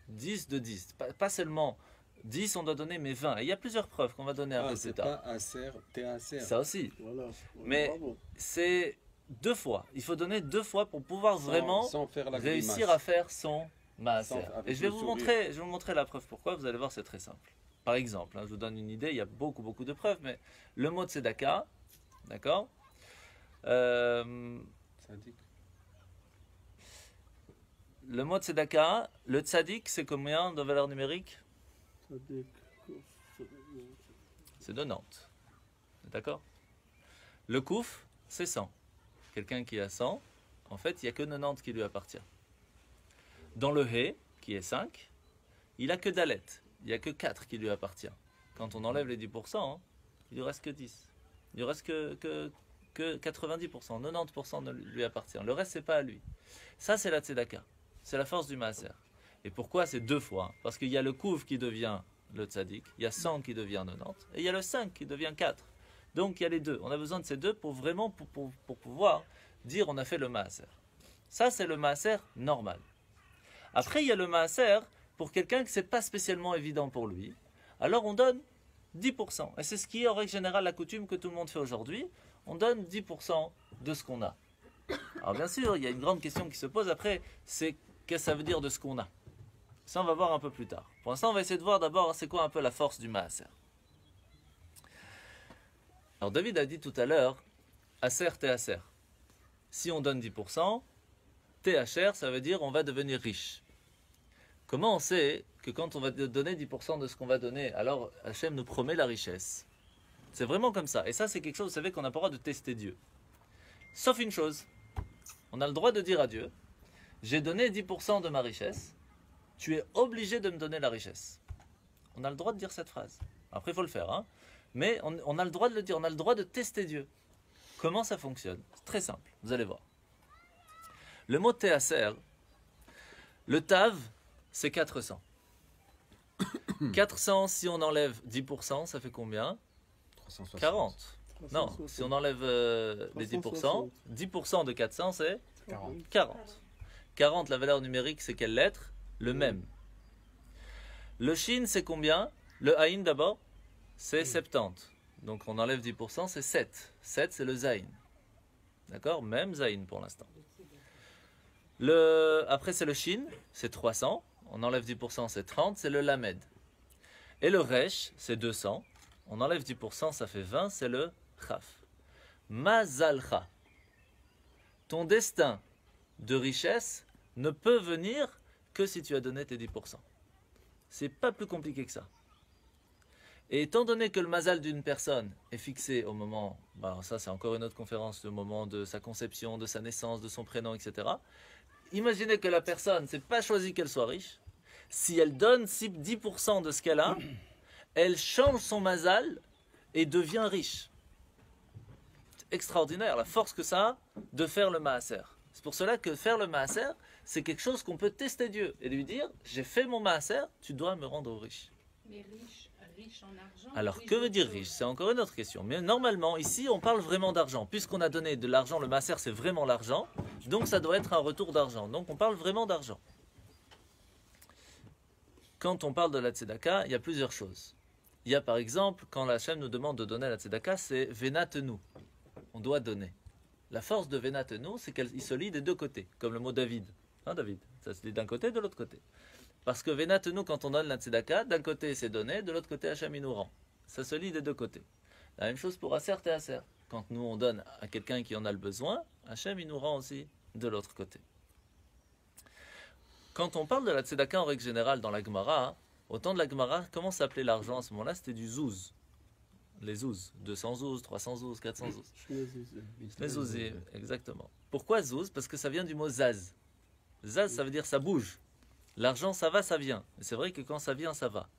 S1: 10 de 10. Pas seulement 10, on doit donner, mais 20. Et il y a plusieurs preuves qu'on va donner un peu
S5: c'est
S1: plus tard.
S5: pas aser, t'es aser.
S1: Ça aussi.
S4: Voilà.
S1: Mais
S4: Bravo.
S1: c'est 2 fois. Il faut donner 2 fois pour pouvoir vraiment
S5: sans faire la
S1: réussir
S5: grimace.
S1: à faire son maaser.
S5: Avec
S1: Et je vais
S5: le
S1: vous
S5: sourire.
S1: montrer la preuve pourquoi. Vous allez voir, c'est très simple. Par exemple, je vous donne une idée, il y a beaucoup de preuves, mais le mot tzedaka, d'accord?
S5: Tzadik.
S1: Le mot tzedaka, le tzadik, c'est combien de valeur numérique? C'est 90. D'accord? Le kouf, c'est 100. Quelqu'un qui a 100, en fait, il n'y a que 90 qui lui appartient. Dans le he, qui est 5, il n'a que dalet. Il n'y a que 4 qui lui appartient. Quand on enlève les 10%, il ne lui reste que 10. Il ne lui reste que 90%. 90% ne lui appartient. Le reste, c'est pas à lui. Ça, c'est la tzedaka. C'est la force du maaser. Et pourquoi c'est 2 fois? Parce qu'il y a le kouf qui devient le tzadik, il y a 100 qui devient 90, et il y a le 5 qui devient 4. Donc il y a les deux. On a besoin de ces deux pour vraiment pour pouvoir dire on a fait le maaser. Ça, c'est le maaser normal. Après, il y a le maaser pour quelqu'un que ce n'est pas spécialement évident pour lui. Alors on donne 10%. Et c'est ce qui est en règle générale la coutume que tout le monde fait aujourd'hui. On donne 10% de ce qu'on a. Alors bien sûr, il y a une grande question qui se pose après, c'est qu'est-ce que ça veut dire de ce qu'on a? Ça, on va voir un peu plus tard. Pour l'instant, on va essayer de voir d'abord c'est quoi un peu la force du maaser. Alors David a dit tout à l'heure, aser te aser. Si on donne 10%, THR, ça veut dire on va devenir riche. Comment on sait que quand on va donner 10% de ce qu'on va donner, alors Hachem nous promet la richesse? C'est vraiment comme ça. Et ça, c'est quelque chose, vous savez, qu'on n'a pas le droit de tester Dieu. Sauf une chose, on a le droit de dire à Dieu, j'ai donné 10% de ma richesse, tu es obligé de me donner la richesse. On a le droit de dire cette phrase. Après, il faut le faire, hein. Mais on a le droit de le dire, on a le droit de tester Dieu. Comment ça fonctionne? C'est très simple, vous allez voir. Le mot théaser, le tav, c'est 400. 400, si on enlève 10%, ça fait combien?
S3: 360.
S1: 40. Non, si on enlève les 10%, 10% de 400, c'est
S3: 40.
S1: 40. 40, la valeur numérique, c'est quelle lettre? Le même. Le shin, c'est combien? Le haïn d'abord, c'est 70. Donc on enlève 10%, c'est 7. 7, c'est le zaïn. D'accord? Même zaïn pour l'instant. Après, c'est le shin, c'est 300. On enlève 10%, c'est 30, c'est le lamed. Et le resh, c'est 200. On enlève 10%, ça fait 20, c'est le chaf. Mazalcha. Ton destin de richesse ne peut venir que si tu as donné tes 10%. C'est pas plus compliqué que ça. Et étant donné que le mazal d'une personne est fixé au moment, ça c'est encore une autre conférence, le moment de sa conception, de sa naissance, de son prénom, etc. Imaginez que la personne s'est pas choisi qu'elle soit riche. Si elle donne 10% de ce qu'elle a, elle change son mazal et devient riche. C'est extraordinaire la force que ça a de faire le maaser. C'est pour cela que faire le maaser, c'est quelque chose qu'on peut tester Dieu et lui dire, j'ai fait mon maaser, tu dois me rendre riche.
S2: Mais riche en argent.
S1: Alors, que veut dire riche? C'est encore une autre question. Mais normalement, ici, on parle vraiment d'argent. Puisqu'on a donné de l'argent, le maaser, c'est vraiment l'argent. Donc, ça doit être un retour d'argent. Donc, on parle vraiment d'argent. Quand on parle de la tzedaka, il y a plusieurs choses. Il y a par exemple, quand la Hachem nous demande de donner la tzedaka, c'est venatenu. On doit donner. La force de venatenu, c'est qu'il se lit des deux côtés, comme le mot David. Hein, David, ça se lit d'un côté et de l'autre côté. Parce que venatenu, quand on donne la tzedaka, d'un côté c'est donné, de l'autre côté Hachem il nous rend. Ça se lit des deux côtés. La même chose pour Aser et Aser. Quand nous on donne à quelqu'un qui en a le besoin, Hachem il nous rend aussi de l'autre côté. Quand on parle de la tzedaka en règle générale dans la Gemara, au temps de la Gemara, comment s'appelait l'argent à ce moment-là? C'était du zouz. Les zouz. 200 zouz, 300 zouz, 400 zouz. Les zouz, exactement. Pourquoi zouz? Parce que ça vient du mot zaz. Zaz, ça veut dire ça bouge. L'argent, ça va, ça vient. C'est vrai que quand ça vient, ça va.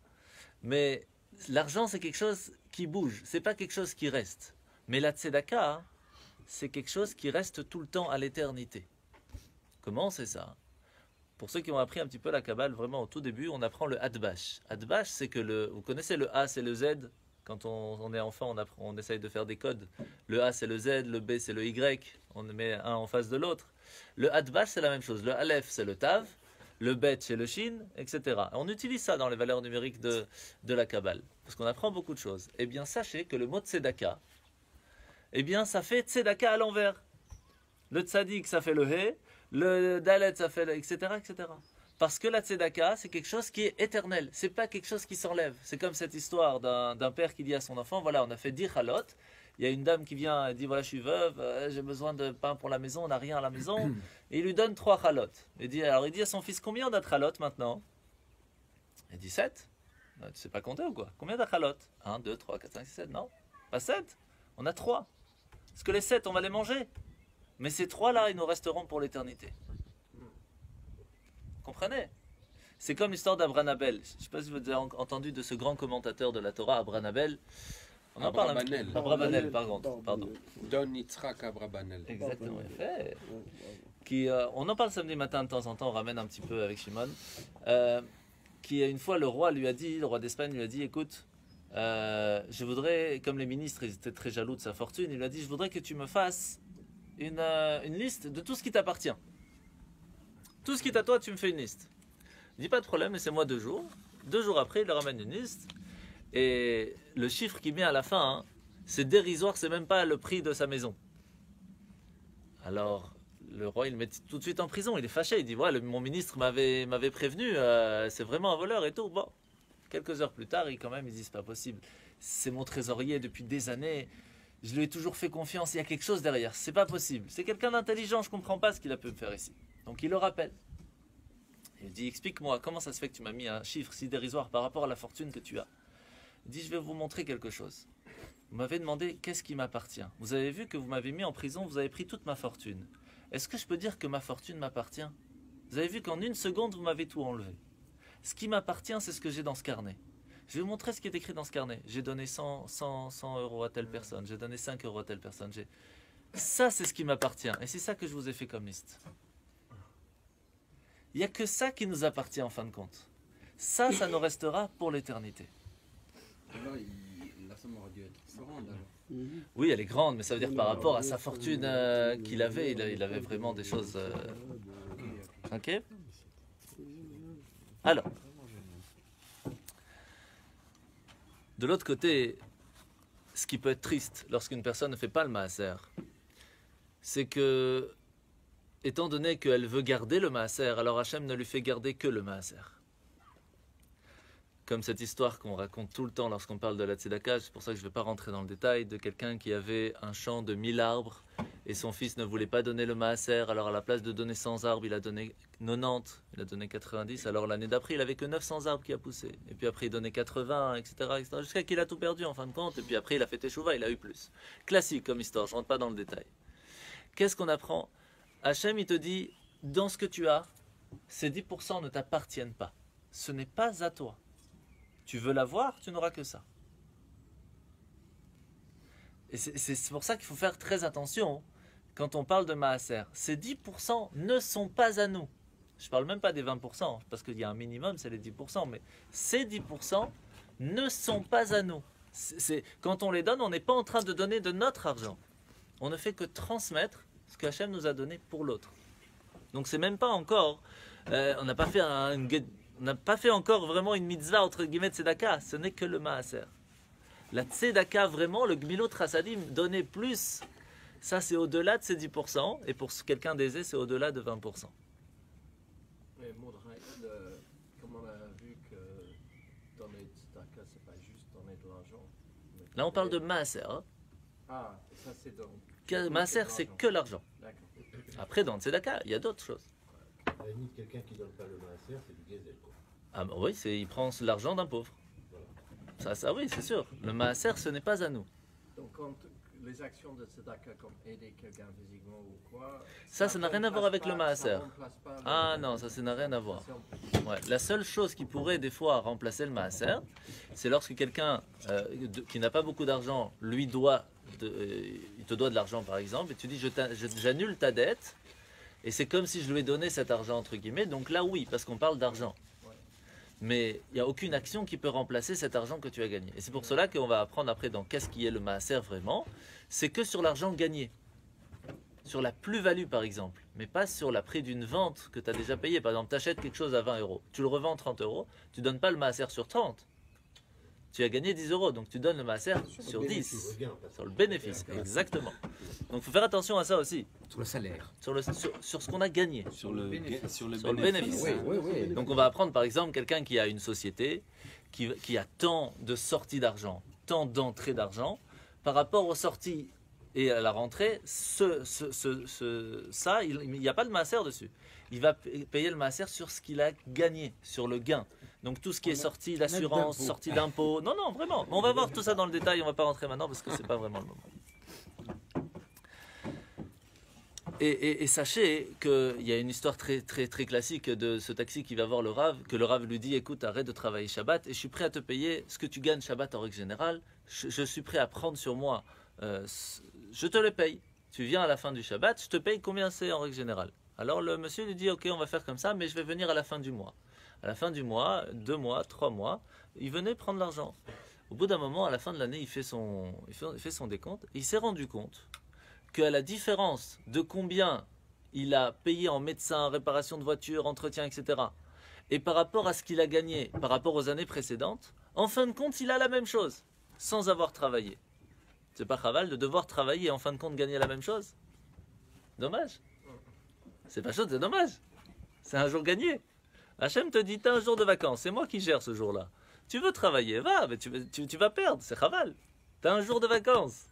S1: Mais l'argent, c'est quelque chose qui bouge. C'est pas quelque chose qui reste. Mais la tzedaka, c'est quelque chose qui reste tout le temps à l'éternité. Comment c'est ça? Pour ceux qui ont appris un petit peu la Kabbale, vraiment au tout début, on apprend le Hadbash. Hadbash, c'est que vous connaissez le A, c'est le Z. Quand on est enfant, on essaye de faire des codes. Le A, c'est le Z, le B, c'est le Y. On met un en face de l'autre. Le Hadbash, c'est la même chose. Le Aleph, c'est le Tav. Le Bet, c'est le Shin, etc. On utilise ça dans les valeurs numériques de la Kabbale. Parce qu'on apprend beaucoup de choses. Eh bien, sachez que le mot Tzedaka, eh bien, ça fait Tzedaka à l'envers. Le Tzadik, ça fait le He. Le Dalet, ça fait le etc., etc. Parce que la tzedaka, c'est quelque chose qui est éternel. C'est pas quelque chose qui s'enlève. C'est comme cette histoire d'un père qui dit à son enfant, voilà, on a fait 10 halot. Il y a une dame qui vient et dit, voilà, je suis veuve, j'ai besoin de pain pour la maison, on n'a rien à la maison. Et il lui donne 3 halot. Il dit à son fils, combien on a de halot maintenant? Il dit 7. Tu sais pas compter ou quoi? Combien de halot? 1, 2, 3, 4, 5, 6, 7. Non, pas 7. On a 3. Est-ce que les 7, on va les manger? Mais ces 3-là, ils nous resteront pour l'éternité. Comprenez? C'est comme l'histoire d'Abranabel. Je ne sais pas si vous avez entendu de ce grand commentateur de la Torah, Abranabel. On en parle un petit peu. Abrabanel, pardon.
S5: Don Yitzhak Abrabanel.
S1: Exactement, fait. On en parle samedi matin de temps en temps, on ramène un petit peu avec Shimon. Qui une fois, le roi d'Espagne lui a dit, écoute, je voudrais, comme les ministres, ils étaient très jaloux de sa fortune, il lui a dit, je voudrais que tu me fasses une liste de tout ce qui t'appartient. Tout ce qui est à toi, tu me fais une liste. Il dit pas de problème, laissez-moi 2 jours. 2 jours après, il leur ramène une liste. Et le chiffre qu'il met à la fin, c'est dérisoire, c'est même pas le prix de sa maison. Alors, le roi, il le met tout de suite en prison. Il est fâché. Il dit, ouais, mon ministre m'avait prévenu, c'est vraiment un voleur et tout. Bon, quelques heures plus tard, il dit, c'est pas possible. C'est mon trésorier depuis des années. Je lui ai toujours fait confiance, il y a quelque chose derrière, c'est pas possible. C'est quelqu'un d'intelligent, je comprends pas ce qu'il a pu me faire ici. Donc il le rappelle. Il dit, explique-moi, comment ça se fait que tu m'as mis un chiffre si dérisoire par rapport à la fortune que tu as? Il dit, je vais vous montrer quelque chose. Vous m'avez demandé qu'est-ce qui m'appartient. Vous avez vu que vous m'avez mis en prison, vous avez pris toute ma fortune. Est-ce que je peux dire que ma fortune m'appartient? Vous avez vu qu'en 1 seconde, vous m'avez tout enlevé. Ce qui m'appartient, c'est ce que j'ai dans ce carnet. Je vais vous montrer ce qui est écrit dans ce carnet. J'ai donné 100 euros à telle personne. J'ai donné 5 euros à telle personne. Ça, c'est ce qui m'appartient. Et c'est ça que je vous ai fait comme liste. Il n'y a que ça qui nous appartient en fin de compte. Ça nous restera pour l'éternité.
S3: Alors, la somme aurait dû être grande alors.
S1: Oui, elle est grande, mais ça veut dire par rapport à sa fortune qu'il avait, il avait vraiment des choses... Ok. Alors... De l'autre côté, ce qui peut être triste lorsqu'une personne ne fait pas le maaser, c'est que, étant donné qu'elle veut garder le maaser, alors Hachem ne lui fait garder que le maaser. Comme cette histoire qu'on raconte tout le temps lorsqu'on parle de la tzedaka, c'est pour ça que je ne vais pas rentrer dans le détail, de quelqu'un qui avait un champ de 1000 arbres et son fils ne voulait pas donner le maaser, alors à la place de donner 100 arbres, il a donné 90, il a donné 90, alors l'année d'après, il avait que 900 arbres qui a poussé, et puis après il donnait 80, etc., jusqu'à qu'il a tout perdu en fin de compte, et puis après il a fait teshuva, il a eu plus. Classique comme histoire, je ne rentre pas dans le détail. Qu'est-ce qu'on apprend? Hachem, il te dit, dans ce que tu as, ces 10% ne t'appartiennent pas. Ce n'est pas à toi. Tu veux l'avoir, tu n'auras que ça. Et c'est pour ça qu'il faut faire très attention quand on parle de maaser. Ces 10% ne sont pas à nous. Je ne parle même pas des 20%, parce qu'il y a un minimum, c'est les 10%, mais ces 10% ne sont pas à nous. Quand on les donne, on n'est pas en train de donner de notre argent. On ne fait que transmettre ce que Hachem nous a donné pour l'autre. Donc c'est même pas encore, on n'a pas fait encore vraiment une mitzvah entre guillemets tzedaka, ce n'est que le maaser. La tzedaka vraiment, le gmilot chassadim, donner plus, ça c'est au-delà de ces 10%, et pour quelqu'un d'aisé c'est au-delà de 20%.
S6: Mais Mordechai, comme on a vu que donner de tzedaka, c'est pas juste donner de l'argent.
S1: Là on parle de maaser. Hein.
S6: Ah, ça c'est donc.
S1: Maaser c'est que l'argent.
S6: D'accord.
S1: Après dans le tzedaka, il y a d'autres choses.
S7: À la limite, quelqu'un qui ne donne pas le maaser, c'est du gazelle, quoi.
S1: Ah bah oui, il prend l'argent d'un pauvre. Ça oui, c'est sûr. Le maaser, ce n'est pas à nous.
S6: Donc quand les actions de tzedaka, comme aider quelqu'un physiquement ou quoi,
S1: Ça n'a rien à voir avec le maaser.
S6: ça remplace pas le-
S1: Ah non, ça n'a rien à voir. Ouais. La seule chose qui pourrait des fois remplacer le maaser, c'est lorsque quelqu'un qui n'a pas beaucoup d'argent, lui doit, il te doit de l'argent par exemple, et tu dis j'annule ta dette, et c'est comme si je lui ai donné cet argent entre guillemets, donc là oui, parce qu'on parle d'argent. Mais il n'y a aucune action qui peut remplacer cet argent que tu as gagné. Et c'est pour cela qu'on va apprendre après dans qu'est-ce qui est le maaser vraiment, c'est que sur l'argent gagné. Sur la plus-value par exemple, mais pas sur la prix d'une vente que tu as déjà payé. Par exemple, tu achètes quelque chose à 20 euros, tu le revends 30 euros, tu ne donnes pas le maaser sur 30. Tu as gagné 10 euros, donc tu donnes le maaser sur 10. Sur le bénéfice, exactement. Donc il faut faire attention à ça aussi,
S3: Sur le salaire.
S1: sur ce qu'on a gagné,
S5: Sur le bénéfice.
S1: sur le bénéfice.
S3: Oui.
S1: Donc on va apprendre par exemple quelqu'un qui a une société, qui a tant de sorties d'argent, tant d'entrées d'argent, par rapport aux sorties et à la rentrée, il n'y a pas de maaser dessus. Il va payer le maaser sur ce qu'il a gagné, sur le gain. Donc tout ce qui est sorti d'assurance, sortie d'impôt. Non, vraiment. On va voir tout ça dans le détail, on ne va pas rentrer maintenant parce que ce n'est pas vraiment le moment. Et sachez qu'il y a une histoire très classique de ce taxi qui va voir le Rav, que le Rav lui dit écoute, arrête de travailler Shabbat et je suis prêt à te payer ce que tu gagnes Shabbat en règle générale. Je suis prêt à prendre sur moi, je te le paye. Tu viens à la fin du Shabbat, je te paye combien c'est en règle générale. Alors le monsieur lui dit ok, on va faire comme ça, mais je vais venir à la fin du mois. À la fin du mois, 2 mois, 3 mois, il venait prendre l'argent. Au bout d'un moment, à la fin de l'année, il fait son décompte. Et il s'est rendu compte qu'à la différence de combien il a payé en médecin, réparation de voiture, entretien, etc., et par rapport à ce qu'il a gagné par rapport aux années précédentes, en fin de compte, il a la même chose, sans avoir travaillé. C'est pas chaval de devoir travailler et en fin de compte gagner la même chose? Dommage. C'est pas chose, c'est dommage. C'est un jour gagné. Hachem te dit, t'as un jour de vacances, c'est moi qui gère ce jour-là. Tu veux travailler, va, mais tu vas perdre, c'est chaval. T'as un jour de vacances.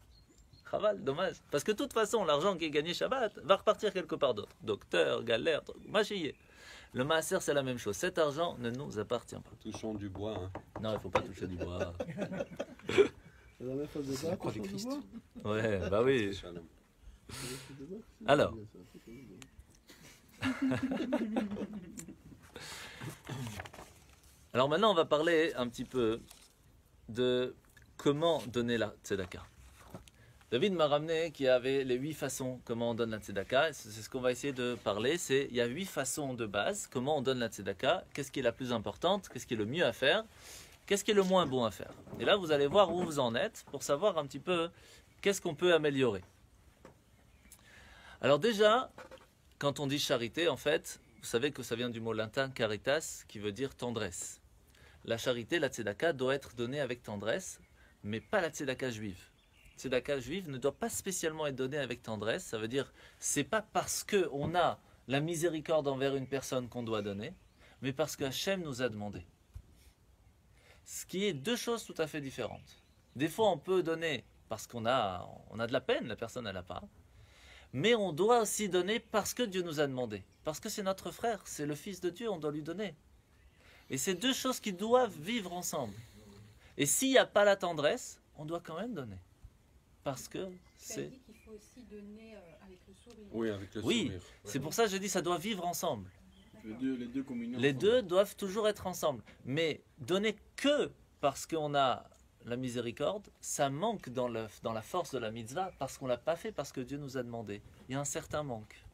S1: Chaval, dommage. Parce que de toute façon, l'argent qui est gagné Shabbat va repartir quelque part d'autre. Docteur, galère, machillé. Le maaser, c'est la même chose. Cet argent ne nous appartient pas.
S5: Touchons du bois. Hein.
S1: Non, il ne faut pas toucher du bois.
S8: La même phase de
S3: C'est la croix du Christ.
S1: Ouais, bah oui.
S5: Shalom.
S1: Alors. Alors maintenant, on va parler un petit peu de comment donner la tzedaka. David m'a ramené qu'il y avait les 8 façons comment on donne la tzedaka. C'est ce qu'on va essayer de parler. Il y a 8 façons de base. Comment on donne la tzedaka. Qu'est-ce qui est la plus importante? Qu'est-ce qui est le mieux à faire? Qu'est-ce qui est le moins bon à faire? Et là, vous allez voir où vous en êtes pour savoir un petit peu qu'est-ce qu'on peut améliorer. Alors déjà, quand on dit charité, en fait, vous savez que ça vient du mot latin caritas, qui veut dire tendresse. La charité, la tzedaka, doit être donnée avec tendresse, mais pas la tzedaka juive. La tzedaka juive ne doit pas spécialement être donnée avec tendresse. Ça veut dire, c'est pas parce qu'on a la miséricorde envers une personne qu'on doit donner, mais parce que Hachem nous a demandé. Ce qui est 2 choses tout à fait différentes. Des fois, on peut donner parce qu'on a de la peine, la personne n'a pas. Mais on doit aussi donner parce que Dieu nous a demandé. Parce que c'est notre frère, c'est le Fils de Dieu, on doit lui donner. Et c'est 2 choses qui doivent vivre ensemble. Et s'il n'y a pas la tendresse, on doit quand même donner. Parce que
S2: Tu as
S1: c'est...
S2: dit qu'il faut aussi donner avec le sourire.
S5: Oui, avec le
S1: Oui,
S5: sourire.
S1: c'est pour ça que je dis ça doit vivre ensemble.
S7: Les deux communions.
S1: Les 2 doivent toujours être ensemble. Mais donner que parce qu'on a la miséricorde, ça manque dans la force de la mitzvah parce qu'on ne l'a pas fait parce que Dieu nous a demandé. Il y a un certain manque.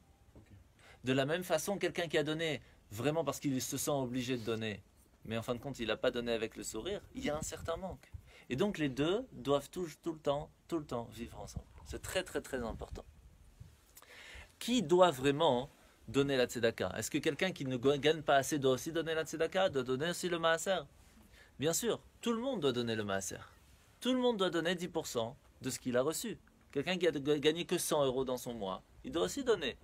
S1: De la même façon, quelqu'un qui a donné vraiment parce qu'il se sent obligé de donner, mais en fin de compte, il n'a pas donné avec le sourire, il y a un certain manque. Et donc les deux doivent tout le temps vivre ensemble. C'est très très très important. Qui doit vraiment donner la tzedaka? Est-ce que quelqu'un qui ne gagne pas assez doit aussi donner la tzedaka, doit donner aussi le maaser? Bien sûr, tout le monde doit donner le maaser. Tout le monde doit donner 10% de ce qu'il a reçu. Quelqu'un qui a gagné que 100 euros dans son mois, il doit aussi donner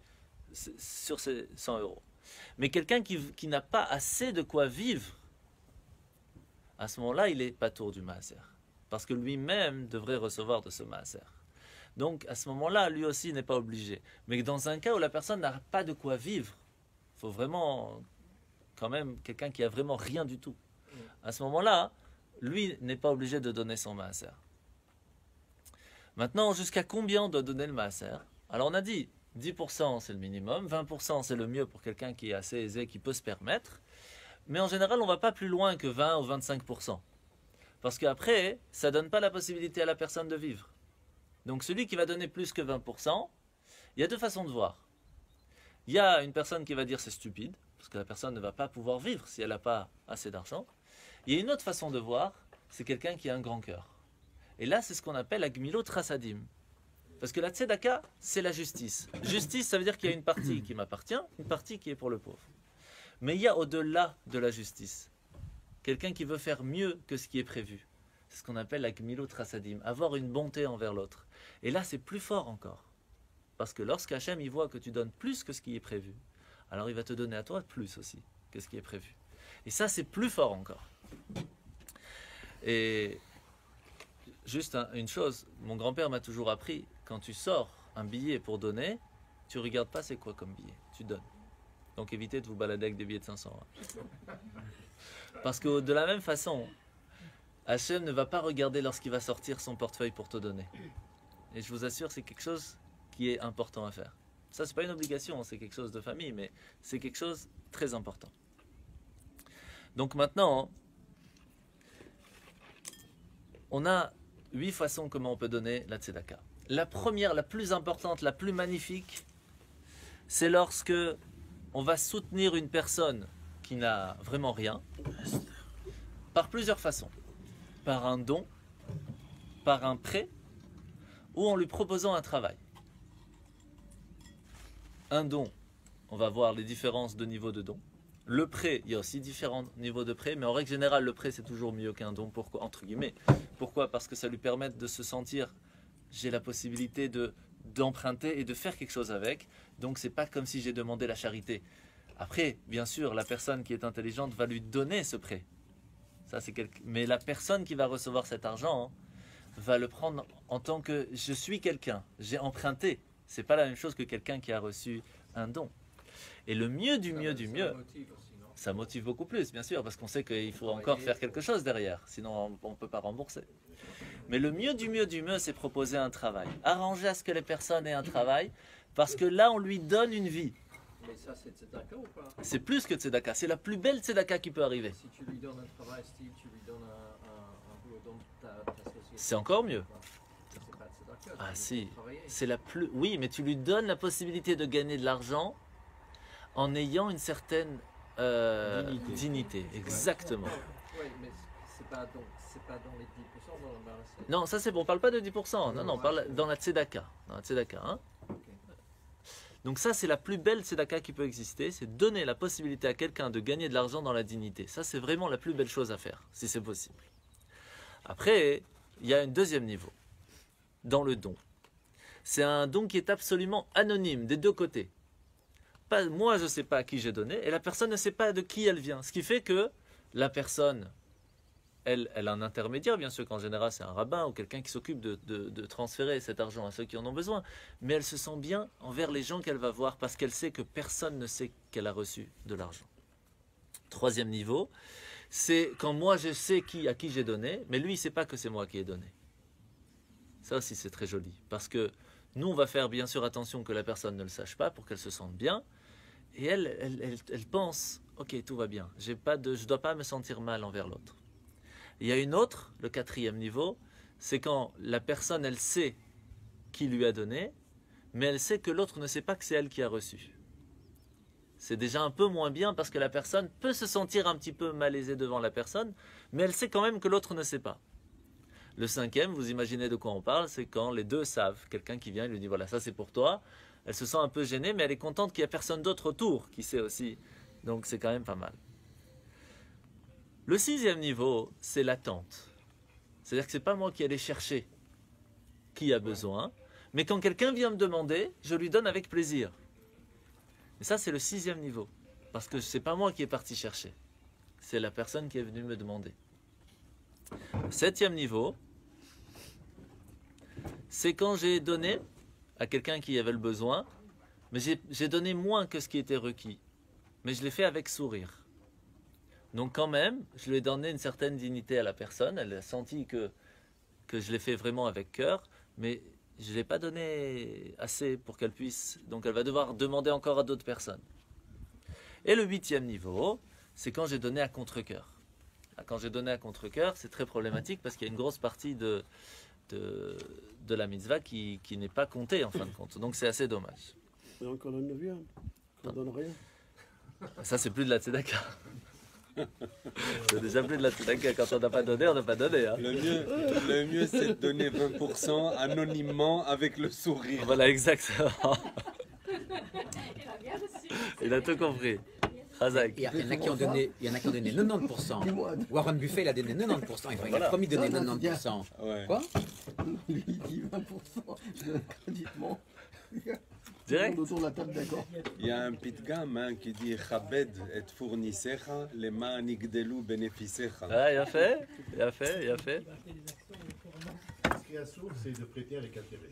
S1: sur ces 100 euros. Mais quelqu'un qui n'a pas assez de quoi vivre, à ce moment-là, il est patour du maaser. Parce que lui-même devrait recevoir de ce maaser. Donc, à ce moment-là, lui aussi n'est pas obligé. Mais dans un cas où la personne n'a pas de quoi vivre, il faut vraiment, quand même, quelqu'un qui a vraiment rien du tout. À ce moment-là, lui n'est pas obligé de donner son maaser. Maintenant, jusqu'à combien on doit donner le maaser? Alors, on a dit 10% c'est le minimum, 20% c'est le mieux pour quelqu'un qui est assez aisé, qui peut se permettre. Mais en général, on ne va pas plus loin que 20 ou 25%. Parce qu'après, ça ne donne pas la possibilité à la personne de vivre. Donc celui qui va donner plus que 20%, il y a deux façons de voir. Il y a une personne qui va dire c'est stupide, parce que la personne ne va pas pouvoir vivre si elle n'a pas assez d'argent. Il y a une autre façon de voir, c'est quelqu'un qui a un grand cœur. Et là, c'est ce qu'on appelle la gmilot trasadim. Parce que la tzedaka, c'est la justice. Justice, ça veut dire qu'il y a une partie qui m'appartient, une partie qui est pour le pauvre. Mais il y a au-delà de la justice quelqu'un qui veut faire mieux que ce qui est prévu. C'est ce qu'on appelle la gmilot trasadim, avoir une bonté envers l'autre. Et là, c'est plus fort encore. Parce que lorsque Hachem il voit que tu donnes plus que ce qui est prévu, alors il va te donner à toi plus aussi que ce qui est prévu. Et ça, c'est plus fort encore. Et juste une chose, mon grand-père m'a toujours appris, quand tu sors un billet pour donner, tu ne regardes pas c'est quoi comme billet, tu donnes. Donc évitez de vous balader avec des billets de 500. Parce que de la même façon, Hachem ne va pas regarder lorsqu'il va sortir son portefeuille pour te donner. Et je vous assure, c'est quelque chose qui est important à faire. Ça, c'est pas une obligation, c'est quelque chose de famille, mais c'est quelque chose de très important. Donc maintenant, on a 8 façons comment on peut donner la tzedaka. La première, la plus importante, la plus magnifique, c'est lorsque on va soutenir une personne qui n'a vraiment rien, par plusieurs façons. Par un don, par un prêt, ou en lui proposant un travail. Un don, on va voir les différences de niveau de don. Le prêt, il y a aussi différents niveaux de prêt, mais en règle générale, le prêt c'est toujours mieux qu'un don, pourquoi, entre guillemets. Pourquoi? Parce que ça lui permet de se sentir, j'ai la possibilité d'emprunter et de faire quelque chose avec, donc c'est pas comme si j'ai demandé la charité. Après, bien sûr, la personne qui est intelligente va lui donner ce prêt. Ça, mais la personne qui va recevoir cet argent va le prendre en tant que je suis quelqu'un, j'ai emprunté. C'est pas la même chose que quelqu'un qui a reçu un don. Et le mieux du mieux du mieux, ça motive beaucoup plus, bien sûr, parce qu'on sait qu'il faut encore faire quelque chose derrière, sinon on ne peut pas rembourser. Mais le mieux du mieux, c'est proposer un travail. Arranger à ce que les personnes aient un travail, parce que là, on lui donne une vie.
S6: Mais ça, c'est tzedaka ou pas?
S1: C'est plus que tzedaka, c'est la plus belle tzedaka qui peut arriver.
S6: Si tu lui donnes un travail, style, tu lui donnes un boulot dans ta société.
S1: C'est encore mieux.
S6: C'est pas tzedaka.
S1: Ah si, c'est la plus... Oui, mais tu lui donnes la possibilité de gagner de l'argent en ayant une certaine dignité. Exactement.
S6: Oui, mais c'est pas dans les 10%,
S1: Non, ça c'est bon, on parle pas de 10%. Non, on parle dans la tzedaka. Dans la tzedaka, hein. Donc ça, c'est la plus belle tzedaka qui peut exister, c'est donner la possibilité à quelqu'un de gagner de l'argent dans la dignité. Ça, c'est vraiment la plus belle chose à faire, si c'est possible. Après, il y a un deuxième niveau, dans le don. C'est un don qui est absolument anonyme, des deux côtés. Moi, je ne sais pas à qui j'ai donné, et la personne ne sait pas de qui elle vient. Ce qui fait que la personne, elle a un intermédiaire, bien sûr qu'en général c'est un rabbin ou quelqu'un qui s'occupe de transférer cet argent à ceux qui en ont besoin, mais elle se sent bien envers les gens qu'elle va voir parce qu'elle sait que personne ne sait qu'elle a reçu de l'argent. Troisième niveau, c'est quand moi je sais à qui j'ai donné, mais lui il ne sait pas que c'est moi qui ai donné. Ça aussi c'est très joli, parce que nous on va faire bien sûr attention que la personne ne le sache pas pour qu'elle se sente bien, et elle pense, ok tout va bien, je ne dois pas me sentir mal envers l'autre. Il y a une autre, le quatrième niveau, c'est quand la personne, elle sait qui lui a donné, mais elle sait que l'autre ne sait pas que c'est elle qui a reçu. C'est déjà un peu moins bien parce que la personne peut se sentir un petit peu malaisée devant la personne, mais elle sait quand même que l'autre ne sait pas. Le cinquième, vous imaginez de quoi on parle, c'est quand les deux savent. Quelqu'un qui vient et lui dit voilà, ça c'est pour toi. Elle se sent un peu gênée, mais elle est contente qu'il n'y a personne d'autre autour qui sait aussi. Donc c'est quand même pas mal. Le sixième niveau, c'est l'attente. C'est-à-dire que ce n'est pas moi qui allais chercher qui a besoin, mais quand quelqu'un vient me demander, je lui donne avec plaisir. Et ça, c'est le sixième niveau. Parce que ce n'est pas moi qui est parti chercher. C'est la personne qui est venue me demander. Le septième niveau, c'est quand j'ai donné à quelqu'un qui avait le besoin, mais j'ai donné moins que ce qui était requis. Mais je l'ai fait avec sourire. Donc quand même, je lui ai donné une certaine dignité à la personne. Elle a senti que je l'ai fait vraiment avec cœur, mais je ne l'ai pas donné assez pour qu'elle puisse. Donc elle va devoir demander encore à d'autres personnes. Et le huitième niveau, c'est quand j'ai donné à contre-cœur. Quand j'ai donné à contre-cœur, c'est très problématique parce qu'il y a une grosse partie de la mitzvah qui n'est pas comptée en fin de compte. Donc c'est assez dommage.
S8: Et encore le neuvième, on donne rien.
S1: Ça, c'est plus de la tzedaka. C'est déjà plus de la tzedaka. Quand on n'a pas donné, on n'a pas donné. Hein.
S5: Le mieux, c'est de donner 20% anonymement avec le sourire.
S1: Voilà, exactement. Il a tout compris. Razak.
S9: Il y en a qui ont donné 90%. Warren Buffett, il a donné 90%. Il a promis de donner 90%.
S5: Ouais.
S9: Quoi?
S8: Lui, il dit 20% gratuitement.
S1: Direct.
S8: Autour de la table, d'accord.
S5: Il y a un pitgam hein, qui dit Chabed et fournisecha, les manigdelu beneficecha.
S1: Ah, il a fait. Il a fait. Il a fait.
S7: Ce qui est assourd, c'est de prêter avec intérêt.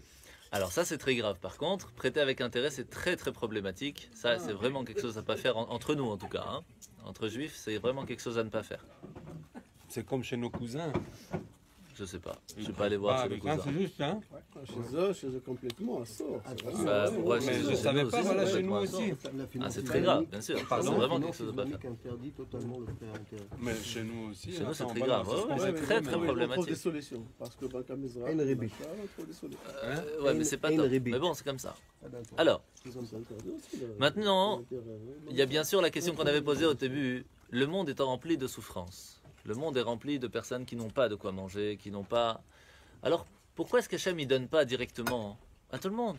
S1: Alors ça c'est très grave. Par contre, prêter avec intérêt c'est très très problématique. Ça c'est vraiment quelque chose à ne pas faire entre nous en tout cas. Hein. Entre juifs c'est vraiment quelque chose à ne pas faire.
S5: C'est comme chez nos cousins.
S1: Je sais pas. Je suis pas allé voir chez les cousins.
S5: C'est juste, hein.
S8: Chez eux complètement, à sort.
S1: Bah, ouais,
S5: Mais
S1: chez
S5: je
S1: nous
S5: savais
S1: aussi,
S5: pas,
S1: c'est
S5: voilà, chez
S1: complètement
S5: nous
S1: à sort.
S5: aussi.
S1: Ah, c'est très grave, bien sûr. Ça, c'est vraiment quelque chose à ne pas faire.
S8: interdit totalement le prêt à intérêt.
S5: Mais chez nous aussi.
S1: Chez nous, c'est
S5: on
S1: très
S5: balance
S1: grave.
S5: ce qu'on
S1: Ouais,
S5: sait
S1: c'est très,
S5: faire,
S1: très
S5: mais-
S1: problématique.
S8: On trouve des solutions. Parce que Banque Amizra,
S4: Une rébite.
S8: on trouve des solutions.
S1: Ouais, mais c'est pas
S4: Une
S1: top.
S4: rébite.
S1: Mais bon, c'est comme ça.
S8: Ah, d'accord.
S1: Alors,
S8: Ils ont pas interdit aussi, le-
S1: maintenant,
S8: l'intérêt,
S1: il y a bien sûr la question qu'on avait posée au début. Le monde est rempli de souffrances. Le monde est rempli de personnes qui n'ont pas de quoi manger, qui n'ont pas... Alors, pourquoi est-ce qu'Hachem ne donne pas directement à tout le monde?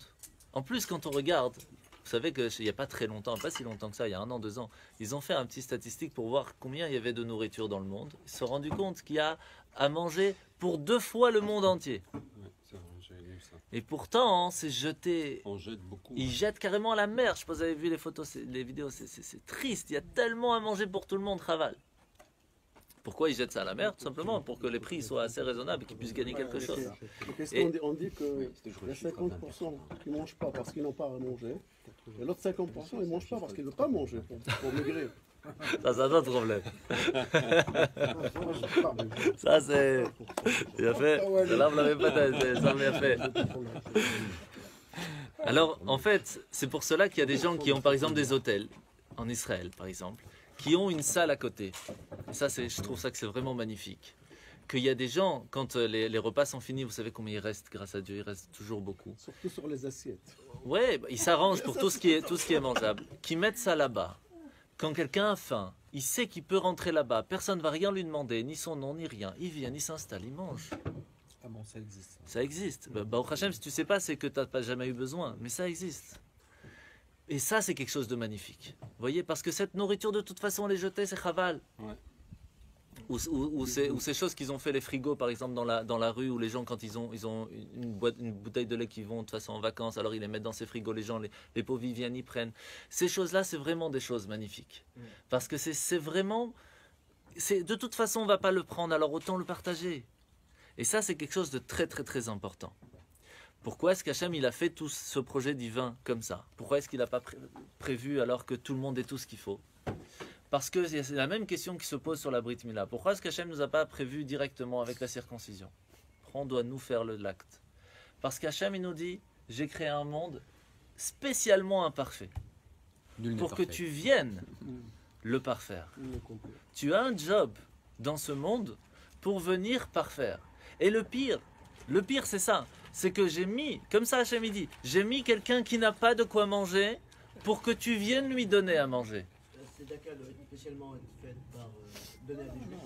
S1: En plus, quand on regarde, vous savez qu'il n'y a pas très longtemps, pas si longtemps que ça, il y a 1 an, 2 ans, ils ont fait un petit statistique pour voir combien il y avait de nourriture dans le monde. Ils se sont rendus compte qu'il y a à manger pour 2 fois le monde entier.
S5: Ouais, c'est vrai, j'ai lu ça.
S1: Et pourtant, c'est jeté...
S5: On jette beaucoup.
S1: Ils jettent carrément à la mer. Je sais pas si vous avez vu les photos, les vidéos, c'est triste. Il y a tellement à manger pour tout le monde, Raval. Pourquoi ils jettent ça à la mer? Tout simplement pour que les prix soient assez raisonnables et qu'ils puissent gagner quelque chose.
S8: On dit qu'il y a 50% qui ne mangent pas parce qu'ils n'ont pas à manger. Et l'autre 50%, ils ne mangent pas parce qu'ils ne veulent pas manger pour maigrir.
S1: Ça, c'est un autre problème. Ça, c'est... Bien fait. Là, vous l'avez pas, c'est ça bien fait. Alors, en fait, c'est pour cela qu'il y a des gens qui ont, par exemple, des hôtels, en Israël, par exemple, qui ont une salle à côté. Et ça, je trouve ça que c'est vraiment magnifique. Qu'il y a des gens, quand les repas sont finis, vous savez combien il reste, grâce à Dieu, il reste toujours beaucoup.
S8: Surtout sur les assiettes.
S1: Ouais, ils s'arrangent pour tout ce qui est mangeable. Qui mettent ça là-bas. Quand quelqu'un a faim, il sait qu'il peut rentrer là-bas. Personne ne va rien lui demander, ni son nom, ni rien. Il vient, il s'installe, il mange.
S9: Ah bon, ça existe.
S1: Ça existe. Bah, au Hachem, si tu sais pas, c'est que tu n'as pas jamais eu besoin. Mais ça existe. Et ça, c'est quelque chose de magnifique. Vous voyez, parce que cette nourriture, de toute façon, les jeter, c'est chaval.
S5: Ouais.
S1: Ou ces choses qu'ils ont fait, les frigos, par exemple, dans la rue, où les gens, quand ils ont une bouteille de lait qui vont de toute façon en vacances, alors ils les mettent dans ces frigos, les gens, les pauvres, ils viennent, ils prennent. Ces choses-là, c'est vraiment des choses magnifiques. Parce que c'est vraiment... De toute façon, on ne va pas le prendre, alors autant le partager. Et ça, c'est quelque chose de très, très, très important. Pourquoi est-ce qu'Hachem, il a fait tout ce projet divin comme ça? Pourquoi est-ce qu'il n'a pas prévu alors que tout le monde ait tout ce qu'il faut? Parce que c'est la même question qui se pose sur la Brit Mila. Pourquoi est-ce qu'Hachem ne nous a pas prévu directement avec la circoncision? Pourquoi on doit nous faire l'acte? Parce qu'Hachem, il nous dit, j'ai créé un monde spécialement imparfait. Pour que tu viennes le parfaire. Tu as un job dans ce monde pour venir parfaire. Et le pire c'est ça. C'est que j'ai mis, comme ça Hachem il dit, j'ai mis quelqu'un qui n'a pas de quoi manger pour que tu viennes lui donner à manger.
S10: C'est d'accord, spécialement fait par donner à des juifs.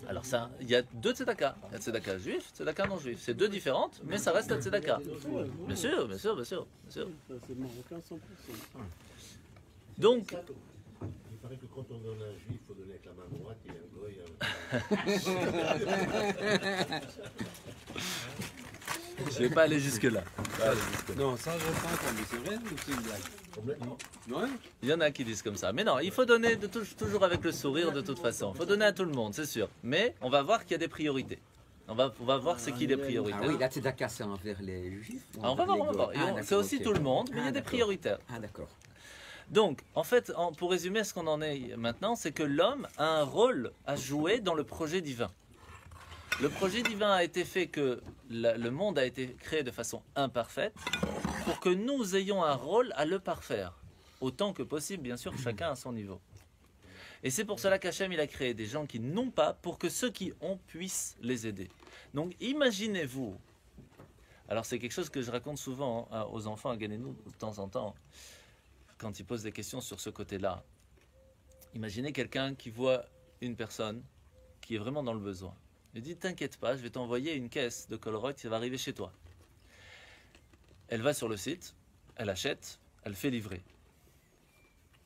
S1: Alors ça, il y a deux tzedaka. Il y a tzedaka juif, tzedaka non juif. C'est deux différentes, mais ça reste un tzedaka. Bien sûr, bien sûr, bien sûr. Bien sûr.
S8: C'est marocain 100%.
S1: Donc,
S7: Il paraît que quand on donne à un juif, il faut donner avec la main droite et un goy.
S1: je vais pas aller jusque-là.
S5: Non, ça, je pas entendu. C'est vrai ou c'est une blague? Ouais.
S1: Il y en a qui disent comme ça. Mais non, il faut donner toujours avec le sourire de toute façon. Il faut donner à tout le monde, c'est sûr. Mais on va voir qu'il y a des priorités. On va voir c'est qui les priorités.
S9: Ah oui, la tzedaka, c'est envers les juifs.
S1: Ah, on va voir, on va voir. C'est aussi tout le monde, mais il y a des prioritaires.
S9: Ah d'accord.
S1: Donc, en fait, pour résumer ce qu'on en est maintenant, c'est que l'homme a un rôle à jouer dans le projet divin. Le projet divin a été fait que le monde a été créé de façon imparfaite pour que nous ayons un rôle à le parfaire. Autant que possible, bien sûr, chacun à son niveau. Et c'est pour cela qu'Hachem, il a créé des gens qui n'ont pas pour que ceux qui ont puissent les aider. Donc, imaginez-vous. Alors, c'est quelque chose que je raconte souvent aux enfants à Ganenou de temps en temps, quand ils posent des questions sur ce côté-là. Imaginez quelqu'un qui voit une personne qui est vraiment dans le besoin. Il dit, t'inquiète pas, je vais t'envoyer une caisse de Colruyt qui va arriver chez toi. Elle va sur le site, elle achète, elle fait livrer.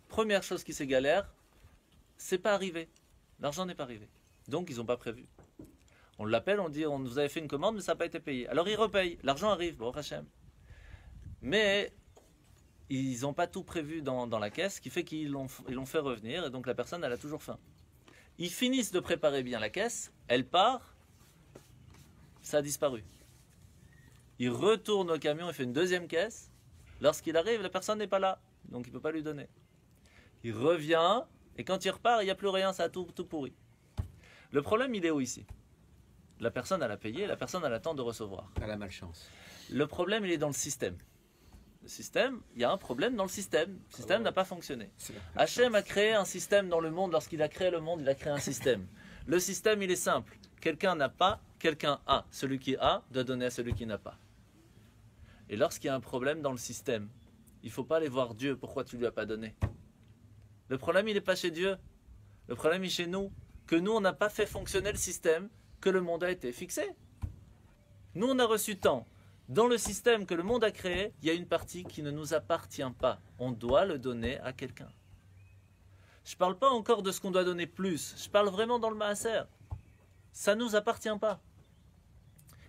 S1: Première chose qui s'égalère, c'est pas arrivé. L'argent n'est pas arrivé. Donc ils n'ont pas prévu. On l'appelle, on dit, vous avez fait une commande, mais ça n'a pas été payé. Alors ils repayent, l'argent arrive, bon, Hachem. Mais ils n'ont pas tout prévu dans la caisse, ce qui fait qu'ils l'ont fait revenir, et donc la personne, elle a toujours faim. Ils finissent de préparer bien la caisse, elle part, ça a disparu. Il retourne au camion, il fait une deuxième caisse. Lorsqu'il arrive, la personne n'est pas là, donc il ne peut pas lui donner. Il revient, et quand il repart, il n'y a plus rien, ça a tout pourri. Le problème, il est où ici? La personne, elle a payé, la personne, elle attend de recevoir.
S9: À la malchance.
S1: Le problème, il est dans le système. Le système, il y a un problème dans le système. Le système n'a pas fonctionné. Hachem a créé un système dans le monde. Lorsqu'il a créé le monde, il a créé un système. Le système, il est simple. Quelqu'un n'a pas, quelqu'un a. Celui qui a doit donner à celui qui n'a pas. Et lorsqu'il y a un problème dans le système, il ne faut pas aller voir Dieu. Pourquoi tu ne lui as pas donné? Le problème, il n'est pas chez Dieu. Le problème, il est chez nous. Que nous, on n'a pas fait fonctionner le système, que le monde a été fixé. Nous, on a reçu tant. Dans le système que le monde a créé, il y a une partie qui ne nous appartient pas. On doit le donner à quelqu'un. Je ne parle pas encore de ce qu'on doit donner plus. Je parle vraiment dans le maaser. Ça ne nous appartient pas.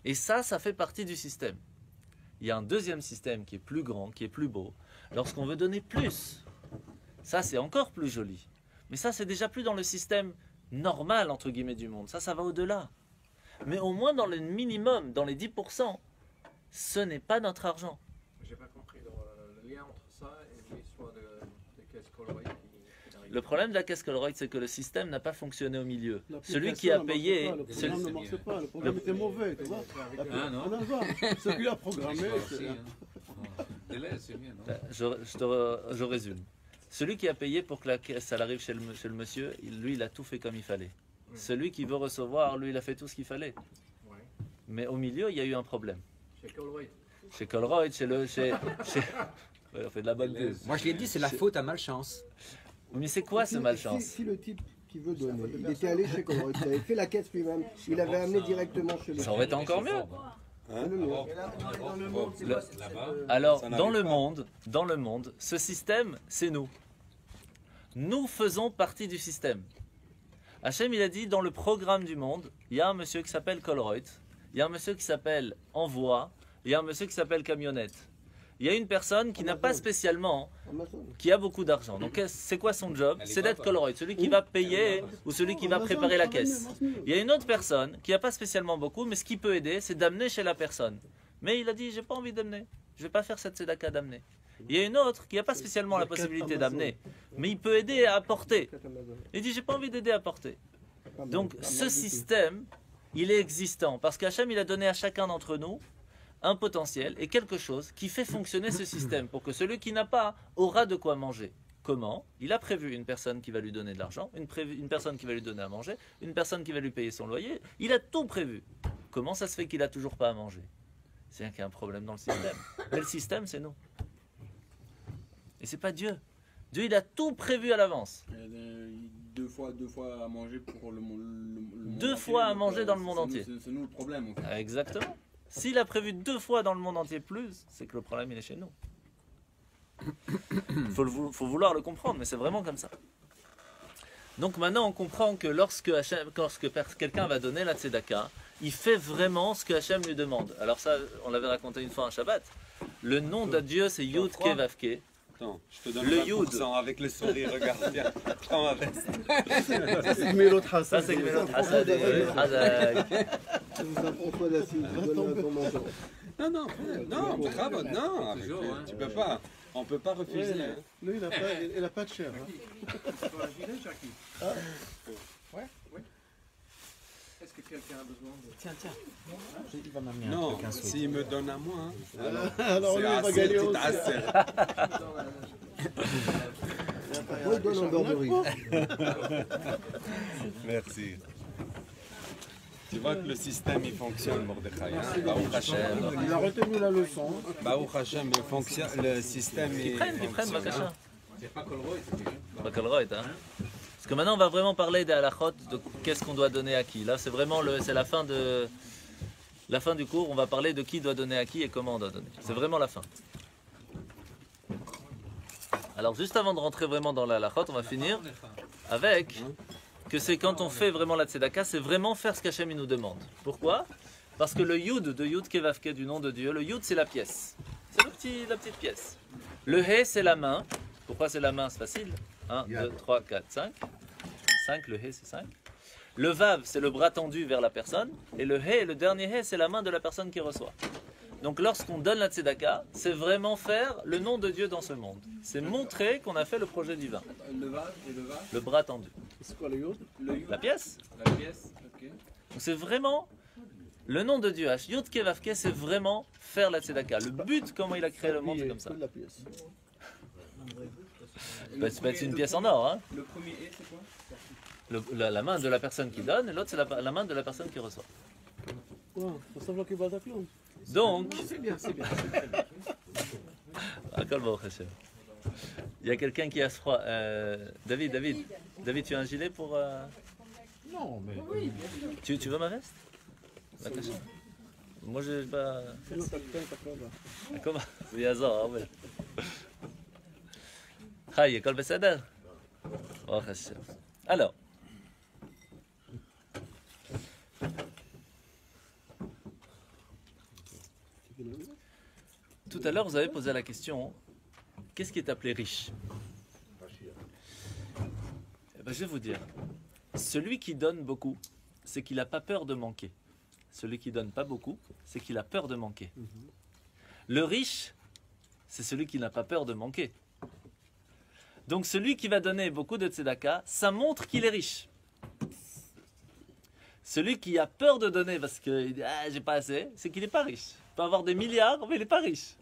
S1: Et ça fait partie du système. Il y a un deuxième système qui est plus grand, qui est plus beau. Lorsqu'on veut donner plus, ça c'est encore plus joli. Mais ça c'est déjà plus dans le système normal, entre guillemets, du monde. Ça va au-delà. Mais au moins dans le minimum, dans les 10%, ce n'est pas notre argent.
S6: J'ai pas compris le lien entre ça et l'histoire de caisse Colruyt.
S1: Le problème de la caisse Colruyt, c'est que le système n'a pas fonctionné au milieu.
S8: L'application
S1: Celui qui a
S8: ne
S1: payé...
S8: marche pas, le programme ne marche pas, le programme était mauvais, tu vois.
S9: Ah non.
S8: Celui a programmé,
S9: C'est bien, non?
S1: Je résume. Celui qui a payé pour que la caisse elle arrive chez le monsieur, lui, il a tout fait comme il fallait. Celui qui veut recevoir, lui, il a fait tout ce qu'il fallait.
S6: Ouais.
S1: Mais au milieu, il y a eu un problème.
S6: Chez Colruyt.
S1: Chez Colruyt, ouais, on fait de la bonne pub.
S9: Moi je l'ai dit, c'est la faute à malchance.
S1: Mais c'est quoi ce malchance?
S10: Si le type qui veut donner, il était allé chez Colruyt, il avait fait la caisse lui-même, il avait amené directement chez lui.
S1: Ça aurait été encore mieux.
S10: Dans le monde, c'est quoi cette,
S1: Alors, dans le monde, ce système, c'est nous. Nous faisons partie du système. Hachem, il a dit, dans le programme du monde, il y a un monsieur qui s'appelle Colruyt, il y a un monsieur qui s'appelle Envoi, il y a un monsieur qui s'appelle Camionnette. Il y a une personne qui n'a pas spécialement, qui a beaucoup d'argent. Donc, c'est quoi son job? C'est d'être Colruyt, celui qui va payer ou celui qui va préparer la caisse. Il y a une autre personne qui n'a pas spécialement beaucoup, mais ce qui peut aider, c'est d'amener chez la personne. Mais il a dit, j'ai pas envie d'amener. Je vais pas faire cette tzedaka d'amener. Il y a une autre qui n'a pas spécialement la possibilité d'amener, mais il peut aider à apporter. Il dit, j'ai pas envie d'aider à apporter. Donc, ce système, il est existant parce qu'Hachem, il a donné à chacun d'entre nous un potentiel et quelque chose qui fait fonctionner ce système pour que celui qui n'a pas aura de quoi manger. Comment? Il a prévu une personne qui va lui donner de l'argent, une personne qui va lui donner à manger, une personne qui va lui payer son loyer. Il a tout prévu. Comment ça se fait qu'il n'a toujours pas à manger? C'est qu'il y a un problème dans le système. Mais le système, c'est nous. Et c'est pas Dieu. Dieu, il a tout prévu à l'avance.
S3: Deux fois à manger pour le monde.
S1: Deux fois à manger dans le monde entier.
S3: C'est nous le problème. En fait.
S1: Exactement. S'il a prévu 2 fois dans le monde entier plus, c'est que le problème il est chez nous. Faut vouloir le comprendre, mais c'est vraiment comme ça. Donc maintenant on comprend que lorsque quelqu'un va donner la tzedaka, il fait vraiment ce que Hachem lui demande. Alors ça, on l'avait raconté une fois un Shabbat. Le nom de Dieu c'est Yud Ke Vav Ke.
S5: Attends, je te donne
S1: Le
S5: 20% avec le sourire, regarde bien. Prends ma veste.
S8: Ça, c'est Gmelot Hassan.
S1: Ça c'est Gmelot Hassan.
S10: Ça vous apprend quoi d'assise? Donne un commentaire.
S5: Non, bravo, non, avec lui, tu peux pas. On peut pas refuser. Hein.
S8: Lui, il n'a pas de chair. Hein.
S6: Est-ce que quelqu'un a besoin de...
S9: Tiens. Il va m'amener un
S5: Non,
S9: truc, un sweat.
S5: s'il me donne à moi, hein,
S8: Alors lui, il va gagner aussi.
S10: Moi, il donne en beurre de riz.
S5: Merci. Tu vois que le système il fonctionne, Mordechai. Hein? Baruch Hashem.
S8: Il a retenu la leçon.
S5: Baruch Hashem, le système
S1: Ils prennent, Bakasha.
S3: C'est pas Colroy, c'est
S1: Pas Colroyd, hein. Parce que maintenant on va vraiment parler des halachot, de qu'est-ce qu'on doit donner à qui. Là c'est vraiment c'est la fin du cours, on va parler de qui doit donner à qui et comment on doit donner. C'est vraiment la fin. Alors juste avant de rentrer vraiment dans la halachot, on va finir avec que c'est quand on fait vraiment la tzedaka, c'est vraiment faire ce qu'Hachem nous demande. Pourquoi? Parce que le yud de Yud Ke Vav Ke du nom de Dieu, le yud c'est la pièce. C'est la petite pièce. Le he c'est la main. Pourquoi c'est la main? C'est facile. 1, 2, 3, 4, 5. 5, le he c'est 5. Le vav c'est le bras tendu vers la personne. Et le he, le dernier he, c'est la main de la personne qui reçoit. Donc lorsqu'on donne la tzedaka, c'est vraiment faire le nom de Dieu dans ce monde. C'est montrer qu'on a fait le projet divin.
S3: Le vase et le vase.
S1: Le bras tendu.
S8: C'est quoi le yod?
S1: La pièce.
S3: La pièce, ok.
S1: Donc c'est vraiment le nom de Dieu. Yud Ke Vav Ke, c'est vraiment faire la tzedaka. Le but, comment il a créé le monde, c'est comme ça.
S8: La pièce.
S1: Ça peut être une pièce en or. Hein.
S3: Le premier et c'est quoi?
S1: La main de la personne qui donne et l'autre c'est la main de la personne qui reçoit.
S8: Ouais, ça semble qu'il va t'appeler.
S1: Donc,
S8: C'est bien.
S1: il y a quelqu'un qui a froid. David, tu as un gilet pour...
S9: Non, mais...
S1: Tu veux ma veste? Moi je... comment? Oui, hasard, oui. Hi, école Besséder. Alors, tout à l'heure, vous avez posé la question, qu'est-ce qui est appelé riche? Eh ben, je vais vous dire, celui qui donne beaucoup, c'est qu'il n'a pas peur de manquer. Celui qui donne pas beaucoup, c'est qu'il a peur de manquer. Le riche, c'est celui qui n'a pas peur de manquer. Donc celui qui va donner beaucoup de tzedaka, ça montre qu'il est riche. Celui qui a peur de donner parce qu'il dit « Ah, j'ai pas assez », c'est qu'il n'est pas riche. Il peut avoir des milliards, mais il n'est pas riche.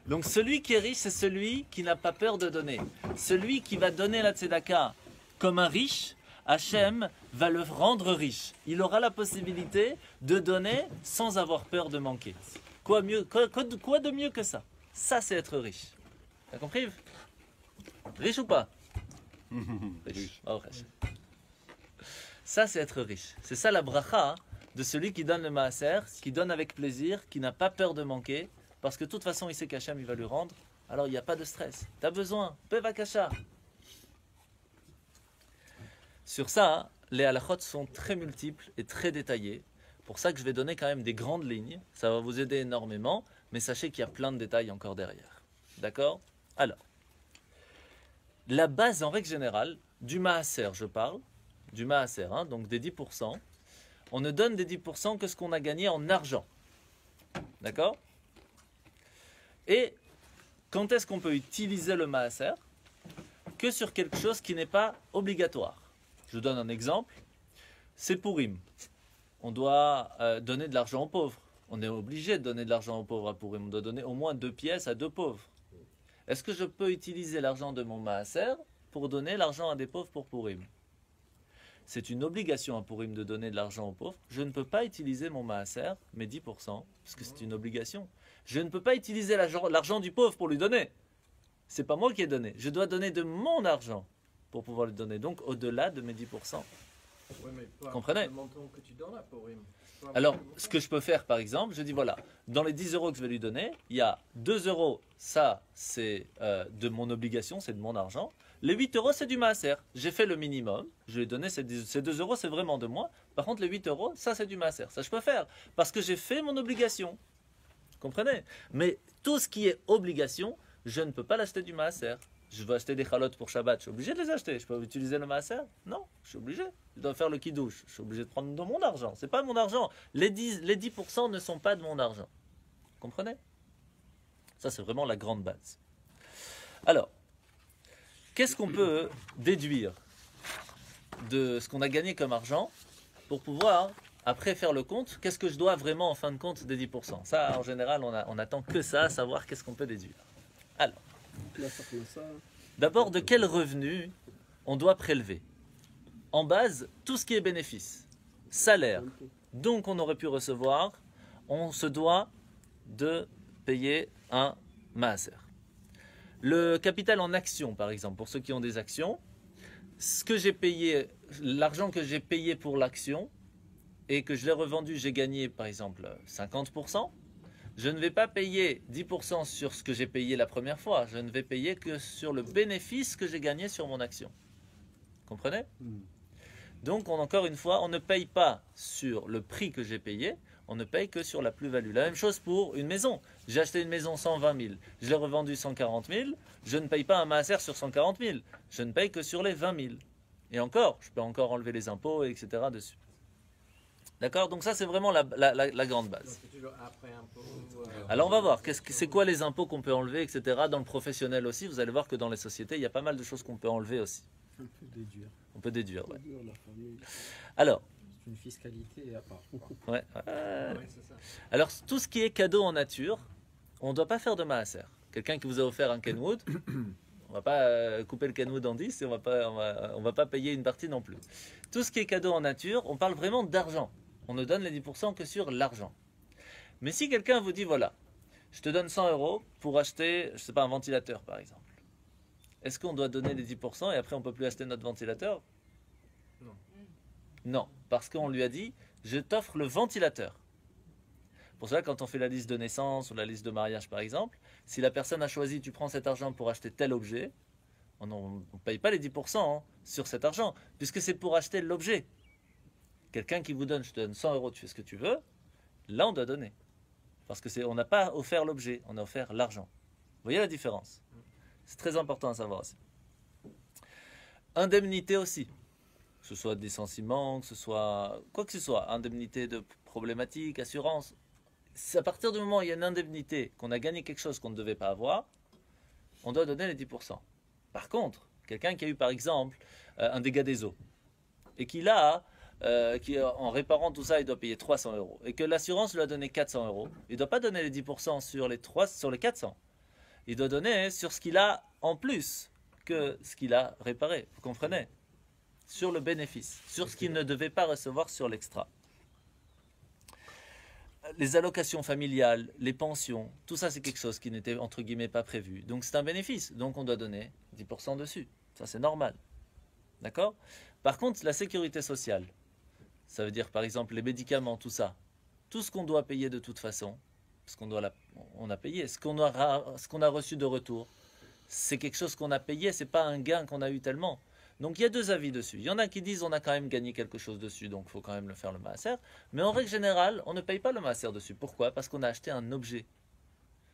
S1: Donc celui qui est riche, c'est celui qui n'a pas peur de donner. Celui qui va donner la tzedaka comme un riche, Hachem va le rendre riche. Il aura la possibilité de donner sans avoir peur de manquer. Quoi de mieux que ça? Ça, c'est être riche. T'as compris? Riche ou pas? Riche. Oh, riche. Ça, c'est être riche. C'est ça la bracha de celui qui donne le maaser, qui donne avec plaisir, qui n'a pas peur de manquer, parce que de toute façon, il sait qu'Hachem il va lui rendre. Alors, il n'y a pas de stress. Tu as besoin. Pevakasha. Sur ça, les halachot sont très multiples et très détaillés. Pour ça que je vais donner quand même des grandes lignes. Ça va vous aider énormément, mais sachez qu'il y a plein de détails encore derrière. D'accord? Alors, la base en règle générale, du maaser, je parle, du maaser, hein, donc des 10%, on ne donne des 10% que ce qu'on a gagné en argent. D'accord? Et quand est-ce qu'on peut utiliser le maaser? Que sur quelque chose qui n'est pas obligatoire. Je vous donne un exemple. C'est Purim. On doit donner de l'argent aux pauvres. On est obligé de donner de l'argent aux pauvres à Purim. On doit donner au moins 2 pièces à 2 pauvres. Est-ce que je peux utiliser l'argent de mon maaser pour donner l'argent à des pauvres pour Purim? C'est une obligation à Purim de donner de l'argent aux pauvres. Je ne peux pas utiliser mon maaser, mes 10%, parce que c'est une obligation. Je ne peux pas utiliser l'argent du pauvre pour lui donner. C'est pas moi qui ai donné. Je dois donner de mon argent pour pouvoir le donner. Donc au-delà de mes 10%.
S6: Oui, mais pas
S1: Comprenez?
S6: le montant que tu donnes à Purim. Pas
S1: Alors,
S6: beaucoup.
S1: ce que je peux faire, par exemple, je dis voilà, dans les 10 euros que je vais lui donner, il y a 2 euros, ça c'est de mon obligation, c'est de mon argent. Les 8 euros, c'est du maaser. J'ai fait le minimum, je lui ai donné ces 2 euros, c'est vraiment de moi. Par contre, les 8 euros, ça c'est du maaser. Ça je peux faire, parce que j'ai fait mon obligation. Comprenez? Mais tout ce qui est obligation, je ne peux pas l'acheter du maaser. Je veux acheter des chalotes pour Shabbat, je suis obligé de les acheter. Je peux utiliser le maaser? Non, je suis obligé. Je dois faire le kidouche, je suis obligé de prendre de mon argent. C'est pas mon argent. Les 10% ne sont pas de mon argent. Comprenez? Ça, c'est vraiment la grande base. Alors, qu'est-ce qu'on peut déduire de ce qu'on a gagné comme argent pour pouvoir, après, faire le compte? Qu'est-ce que je dois vraiment, en fin de compte, des 10%? Ça, en général, on attend que ça, à savoir qu'est-ce qu'on peut déduire. Alors, d'abord, de quel revenu on doit prélever? En base, tout ce qui est bénéfice, salaire, donc on aurait pu recevoir, on se doit de payer un maaser. Le capital en actions, par exemple, pour ceux qui ont des actions, ce que j'ai payé, l'argent que j'ai payé pour l'action et que je l'ai revendu, j'ai gagné par exemple 50%. Je ne vais pas payer 10% sur ce que j'ai payé la première fois. Je ne vais payer que sur le bénéfice que j'ai gagné sur mon action. Comprenez? Donc, encore une fois, on ne paye pas sur le prix que j'ai payé, on ne paye que sur la plus-value. La même chose pour une maison. J'ai acheté une maison 120 000, je l'ai revendue 140 000, je ne paye pas un maaser sur 140 000, je ne paye que sur les 20 000. Et encore, je peux encore enlever les impôts, etc. dessus. D'accord? Donc ça, c'est vraiment la grande base.
S6: Donc, toujours après impôt,
S1: Alors on va voir, c'est quoi les impôts qu'on peut enlever, etc. Dans le professionnel aussi, vous allez voir que dans les sociétés, il y a pas mal de choses qu'on peut enlever aussi.
S8: On peut déduire.
S1: On peut déduire, ouais.
S8: La famille.
S1: Alors,
S9: C'est une fiscalité à part.
S1: ouais.
S6: oui, c'est ça.
S1: Alors tout ce qui est cadeau en nature, on ne doit pas faire de maaser. Quelqu'un qui vous a offert un Kenwood, on va pas couper le Kenwood en 10 et on va pas payer une partie non plus. Tout ce qui est cadeau en nature, on parle vraiment d'argent. On ne donne les 10% que sur l'argent. Mais si quelqu'un vous dit, voilà, je te donne 100 € pour acheter, je sais pas, un ventilateur par exemple. Est-ce qu'on doit donner les 10% et après on ne peut plus acheter notre ventilateur?
S6: Non.
S1: Non, parce qu'on lui a dit, je t'offre le ventilateur. Pour cela, quand on fait la liste de naissance ou la liste de mariage par exemple, si la personne a choisi, tu prends cet argent pour acheter tel objet, on ne paye pas les 10% sur cet argent, puisque c'est pour acheter l'objet. Quelqu'un qui vous donne, je te donne 100 €, tu fais ce que tu veux, là on doit donner. Parce qu'on n'a pas offert l'objet, on a offert l'argent. Vous voyez la différence? C'est très important à savoir aussi. Indemnité aussi. Que ce soit licenciement, que ce soit quoi que ce soit, indemnité de problématique, assurance. C'est à partir du moment où il y a une indemnité, qu'on a gagné quelque chose qu'on ne devait pas avoir, on doit donner les 10%. Par contre, quelqu'un qui a eu par exemple un dégât des eaux, et qui là, en réparant tout ça, il doit payer 300 €, et que l'assurance lui a donné 400 €, il ne doit pas donner les 10% sur les 400. Il doit donner sur ce qu'il a en plus que ce qu'il a réparé. Vous comprenez? Sur le bénéfice, sur ce qu'il ne devait pas recevoir sur l'extra. Les allocations familiales, les pensions, tout ça c'est quelque chose qui n'était entre guillemets pas prévu. Donc c'est un bénéfice, donc on doit donner 10% dessus. Ça c'est normal. D'accord? Par contre, la sécurité sociale, ça veut dire par exemple les médicaments, tout ça, tout ce qu'on doit payer de toute façon, ce qu'on on a payé, ce qu'on a reçu de retour, c'est quelque chose qu'on a payé, c'est pas un gain qu'on a eu tellement. Donc il y a deux avis dessus. Il y en a qui disent on a quand même gagné quelque chose dessus, donc il faut quand même le faire le maaser. Mais en règle générale, on ne paye pas le maaser dessus. Pourquoi? Parce qu'on a acheté un objet.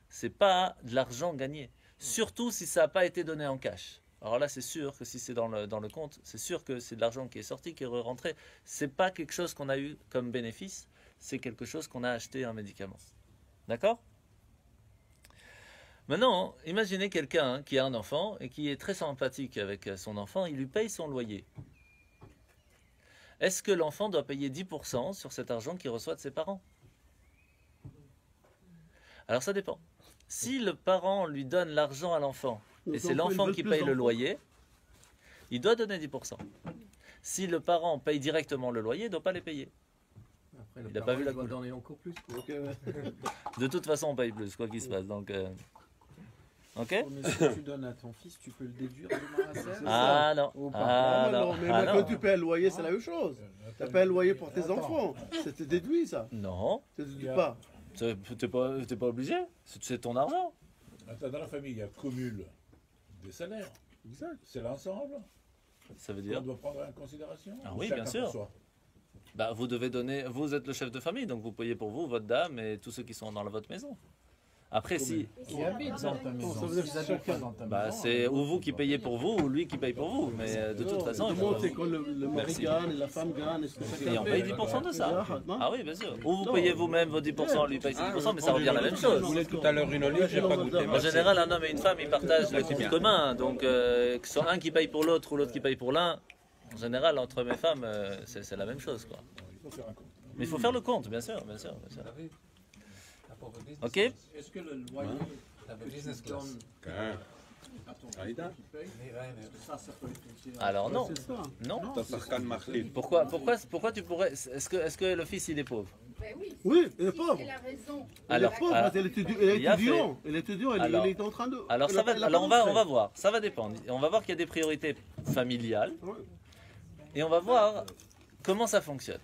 S1: C'est pas de l'argent gagné. Surtout si ça n'a pas été donné en cash. Alors là, c'est sûr que si c'est dans le compte, c'est sûr que c'est de l'argent qui est sorti, qui est rentré. C'est pas quelque chose qu'on a eu comme bénéfice, c'est quelque chose qu'on a acheté un médicament. D'accord? Maintenant, imaginez quelqu'un qui a un enfant et qui est très sympathique avec son enfant, il lui paye son loyer. Est-ce que l'enfant doit payer 10% sur cet argent qu'il reçoit de ses parents? Alors ça dépend. Si le parent lui donne l'argent à l'enfant, et c'est l'enfant qui paye le loyer, il doit donner 10%. Si le parent paye directement le loyer, il ne doit pas les payer.
S6: Après,
S1: Il n'a pas vu la couleur.
S6: donner encore plus.
S1: De toute façon, on paye plus, quoi qu'il se passe. Donc, Ok?
S11: Mais si tu donnes à ton fils, tu peux le déduire du maaser?
S1: Ah non.
S8: Ou pas.
S1: Ah
S8: non,
S1: non.
S8: mais
S1: Ah
S8: quand
S1: non.
S8: tu payes un loyer, c'est la même chose. Tu payes un loyer pour tes enfants. C'était déduit, ça.
S1: Non.
S8: Tu ne déduis pas.
S1: T'es pas obligé. C'est ton argent.
S12: Attends, dans la famille, il y a cumul des salaires.
S8: Exact.
S12: C'est l'ensemble.
S1: Ça veut
S12: On
S1: dire?
S12: doit prendre en considération.
S1: Ah
S12: Ou
S1: oui,
S12: chacun
S1: bien sûr.
S12: pour soi.
S1: Bah, vous devez donner. Vous êtes le chef de famille, donc vous payez pour vous, votre dame et tous ceux qui sont dans votre maison. Après, si.
S11: Qui habite dans ta maison.
S8: Ça veut dire
S11: S'ils habitent pas dans ta
S1: Bah,
S11: maison,
S1: c'est ou vous qui payez pour vous ou lui qui paye pour vous. Mais de toute façon, il
S8: Demande,
S1: faut.
S8: c'est quand le mari
S1: Merci.
S8: gagne et la femme gagne. Est-ce que chacun
S1: Et on paye 10% de ça.
S8: Non.
S1: Ah oui, bien sûr. Ou vous payez vous-même vos 10%, lui paye 10%, mais ça revient à la même
S5: Je
S1: chose.
S5: voulais tout à l'heure une olive, j'ai pas goûté.
S1: En général, un homme et une femme, ils partagent le compte commun. Donc, que ce soit un qui paye pour l'autre ou l'autre qui paye pour l'un, en général, entre hommes et femmes, c'est la même chose, quoi.
S12: Il faut faire un compte.
S1: Mais il faut faire le compte, bien sûr, bien sûr. Bien sûr. Ok?
S6: Est-ce que le loyer que tu donnes à ton fils
S5: Aïda.
S6: qui paye, est-ce que ça peut être considéré?
S1: Alors non,
S8: C'est ça.
S1: non.
S5: Ça, ça se calme, Marley.
S1: Pourquoi tu pourrais... Est-ce que le fils, il est pauvre?
S2: Ben oui,
S8: Oui, il est
S2: si
S8: pauvre.
S2: c'est la raison.
S1: Alors,
S8: il est pauvre,
S1: alors,
S8: il est
S1: il y a
S8: étudiant. Il est étudiant,
S1: Alors-
S8: il est en train de...
S1: alors, ça va, alors on va voir, ça va dépendre. On va voir qu'il y a des priorités familiales et on va voir comment ça fonctionne.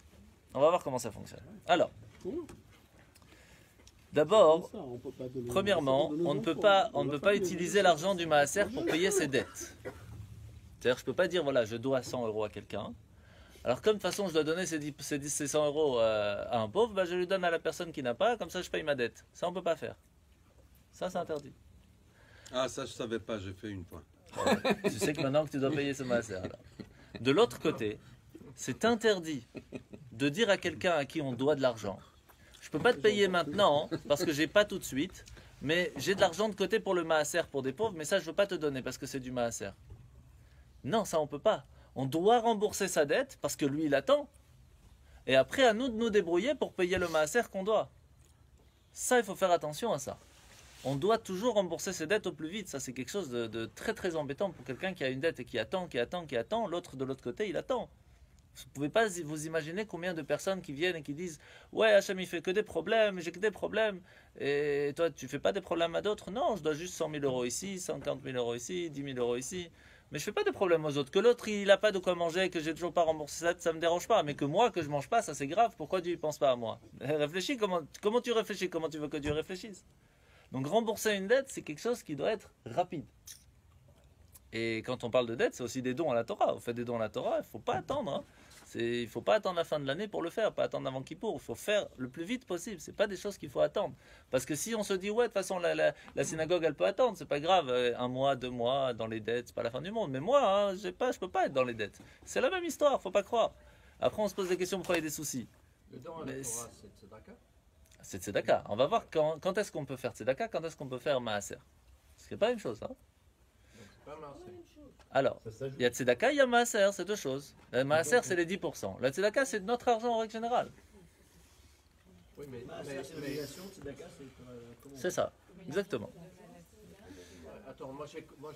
S1: On va voir comment ça fonctionne. Alors, d'abord, premièrement, on ne peut pas utiliser l'argent du maaser pour payer ses dettes. C'est-à-dire, je ne peux pas dire, voilà, je dois 100 euros à quelqu'un. Alors, comme de toute façon, je dois donner ces 100 euros à un pauvre, bah, je lui donne à la personne qui n'a pas, comme ça, je paye ma dette. Ça, on ne peut pas faire. Ça, c'est interdit.
S5: Ah, ça, je savais pas, j'ai fait une fois.
S1: Tu sais que maintenant que tu dois payer ce maaser. Alors. De l'autre côté, c'est interdit de dire à quelqu'un à qui on doit de l'argent, je ne peux pas te payer maintenant parce que j'ai pas tout de suite, mais j'ai de l'argent de côté pour le maaser pour des pauvres, mais ça je veux pas te donner parce que c'est du maaser. Non, ça on peut pas. On doit rembourser sa dette parce que lui il attend. Et après à nous de nous débrouiller pour payer le maaser qu'on doit. Ça il faut faire attention à ça. On doit toujours rembourser ses dettes au plus vite. Ça, c'est quelque chose de très très embêtant pour quelqu'un qui a une dette et qui attend. L'autre de l'autre côté, il attend. Vous ne pouvez pas vous imaginer combien de personnes qui viennent et qui disent « Ouais, Hachem, il fait que des problèmes, j'ai que des problèmes. Et toi, tu fais pas des problèmes à d'autres? Non, je dois juste 100 000 euros ici, 50 000 euros ici, 10 000 euros ici. Mais je fais pas des problèmes aux autres. Que l'autre, il n'a pas de quoi manger, que j'ai toujours pas remboursé ça, ça me dérange pas. Mais que moi, que je mange pas, ça c'est grave. Pourquoi Dieu ne pense pas à moi? Réfléchis, comment tu réfléchis? Comment tu veux que Dieu réfléchisse? Donc rembourser une dette, c'est quelque chose qui doit être rapide. Et quand on parle de dette, c'est aussi des dons à la Torah. On fait des dons à la Torah, il ne faut pas attendre. Hein. Il ne faut pas attendre la fin de l'année pour le faire, pas attendre avant Kippour. Il faut faire le plus vite possible. Ce n'est pas des choses qu'il faut attendre. Parce que si on se dit, ouais, de toute façon, la synagogue, elle peut attendre, c'est pas grave. 1 mois, 2 mois dans les dettes, c'est pas la fin du monde. Mais moi, hein, je peux pas être dans les dettes. C'est la même histoire, faut pas croire. Après, on se pose des questions pourquoi il y a des soucis.
S6: Le don à la Torah, c'est tzedaka?
S1: C'est tzedaka. On va voir quand est-ce qu'on peut faire tzedaka, quand est-ce qu'on peut faire maaser. C'est pas la même chose. Hein.
S6: Donc c'est pas maaser.
S1: Alors, il y a tzedaka, il y a maaser, c'est deux choses. Le maaser, c'est les 10%. La tzedaka, c'est notre argent en règle générale.
S6: Oui, mais
S1: C'est ça, exactement.
S6: Attends, moi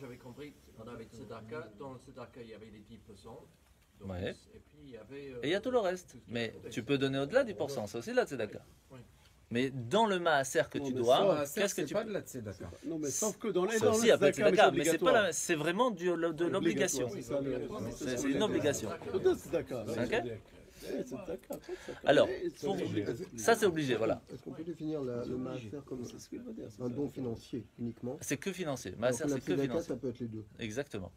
S6: j'avais compris, on avait tzedaka, dans le tzedaka il y avait les 10%. Donc,
S1: Ouais.
S6: Et puis il y avait...
S1: Et il y a tout le reste. Mais tu peux donner au-delà de 10%, c'est aussi de la tzedaka.
S6: Oui.
S1: Mais dans le maaser que tu
S11: mais
S1: dois,
S11: ça,
S1: qu'est-ce que
S11: c'est
S1: tu
S11: pas de la tzedaka.
S8: Non, mais sauf que dans les
S1: C'est aussi un peu de tzedaka, mais c'est
S8: obligatoire.
S1: pas c'est vraiment de l'obligation.
S8: C'est ça,
S1: C'est une obligation.
S8: C'est tzedaka.
S1: Ok.
S8: C'est tzedaka.
S1: Alors,
S8: C'est
S1: pour-
S8: obligé.
S1: ça c'est obligé, voilà.
S10: Est-ce qu'on peut définir le maaser comme un don financier uniquement?
S1: C'est que financier.
S10: Alors
S1: Maaser,
S10: que la
S1: c'est que
S10: tzedaka,
S1: financier.
S10: ça peut être les deux.
S1: Exactement.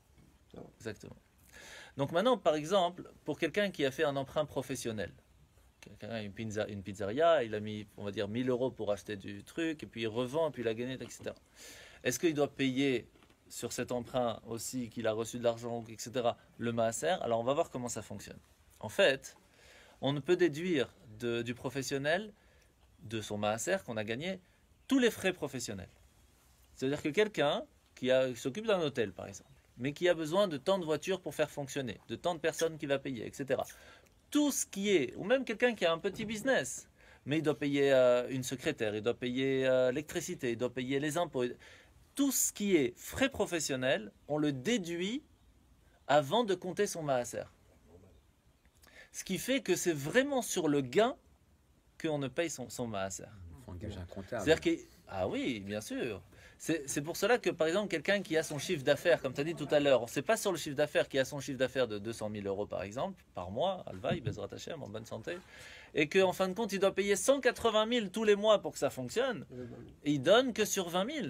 S10: Ah.
S1: Exactement. Donc maintenant, par exemple, pour quelqu'un qui a fait un emprunt professionnel, quelqu'un a une pizzeria, il a mis, on va dire, 1 000 euros pour acheter du truc, et puis il revend, et puis il a gagné, etc. Est-ce qu'il doit payer sur cet emprunt aussi qu'il a reçu de l'argent, etc., le maaser? Alors on va voir comment ça fonctionne. En fait, on ne peut déduire du professionnel, de son maaser qu'on a gagné, tous les frais professionnels. C'est-à-dire que quelqu'un qui s'occupe d'un hôtel, par exemple, mais qui a besoin de tant de voitures pour faire fonctionner, de tant de personnes qu'il va payer, etc. Tout ce qui est, ou même quelqu'un qui a un petit business, mais il doit payer une secrétaire, il doit payer l'électricité, il doit payer les impôts. Tout ce qui est frais professionnels, on le déduit avant de compter son maaser. Ce qui fait que c'est vraiment sur le gain qu'on ne paye son maaser.
S9: faut engager un comptable.
S1: C'est-à-dire que, ah oui, bien sûr. C'est pour cela que, par exemple, quelqu'un qui a son chiffre d'affaires, comme tu as dit tout à l'heure, c'est pas sur le chiffre d'affaires, qui a son chiffre d'affaires de 200 000 euros, par exemple, par mois, Alvaï, Bezrat Hashem, en bonne santé, et qu'en fin de compte, il doit payer 180 000 tous les mois pour que ça fonctionne, et il donne que sur 20 000.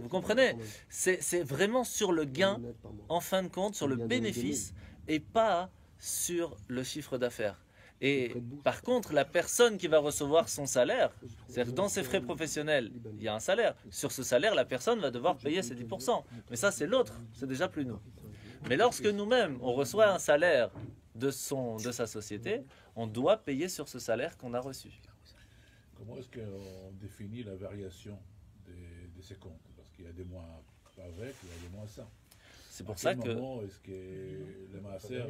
S1: Vous comprenez? C'est vraiment sur le gain, en fin de compte, sur le bénéfice, et pas sur le chiffre d'affaires. Et par contre, la personne qui va recevoir son salaire, c'est-à-dire dans ses frais professionnels, il y a un salaire. Sur ce salaire, la personne va devoir payer ses 10%. Mais ça, c'est l'autre, c'est déjà plus nous. Mais lorsque nous-mêmes, on reçoit un salaire de sa société, on doit payer sur ce salaire qu'on a reçu.
S12: Comment est-ce qu'on définit la variation de ces comptes? Parce qu'il y a des mois avec, il y a des mois sans.
S1: C'est pour ça que
S12: est-ce que le maaser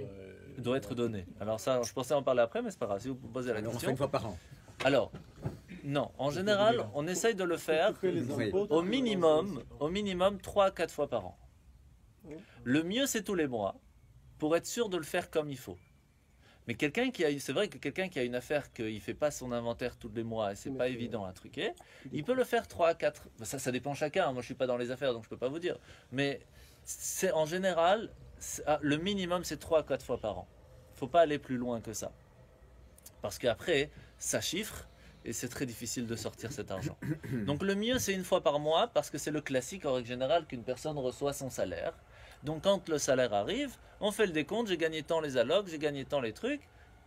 S1: doit être donné. Alors ça, je pensais en parler après, mais c'est pas grave. Si vous posez la question.
S9: On fait une fois par an.
S1: Alors, non. En général, on essaye de le faire au minimum 3 à 4 fois par an. Le mieux, c'est tous les mois, pour être sûr de le faire comme il faut. Mais c'est vrai que quelqu'un qui a une affaire qu'il ne fait pas son inventaire tous les mois et c'est pas évident à truquer, il peut le faire 3 à 4. Ça dépend chacun. Moi, je suis pas dans les affaires, donc je peux pas vous dire. Mais en général, le minimum, c'est 3 à 4 fois par an. Il ne faut pas aller plus loin que ça. Parce qu'après, ça chiffre et c'est très difficile de sortir cet argent. Donc le mieux, c'est une fois par mois parce que c'est le classique en règle générale qu'une personne reçoit son salaire. Donc quand le salaire arrive, on fait le décompte, j'ai gagné tant les allocs, j'ai gagné tant les trucs,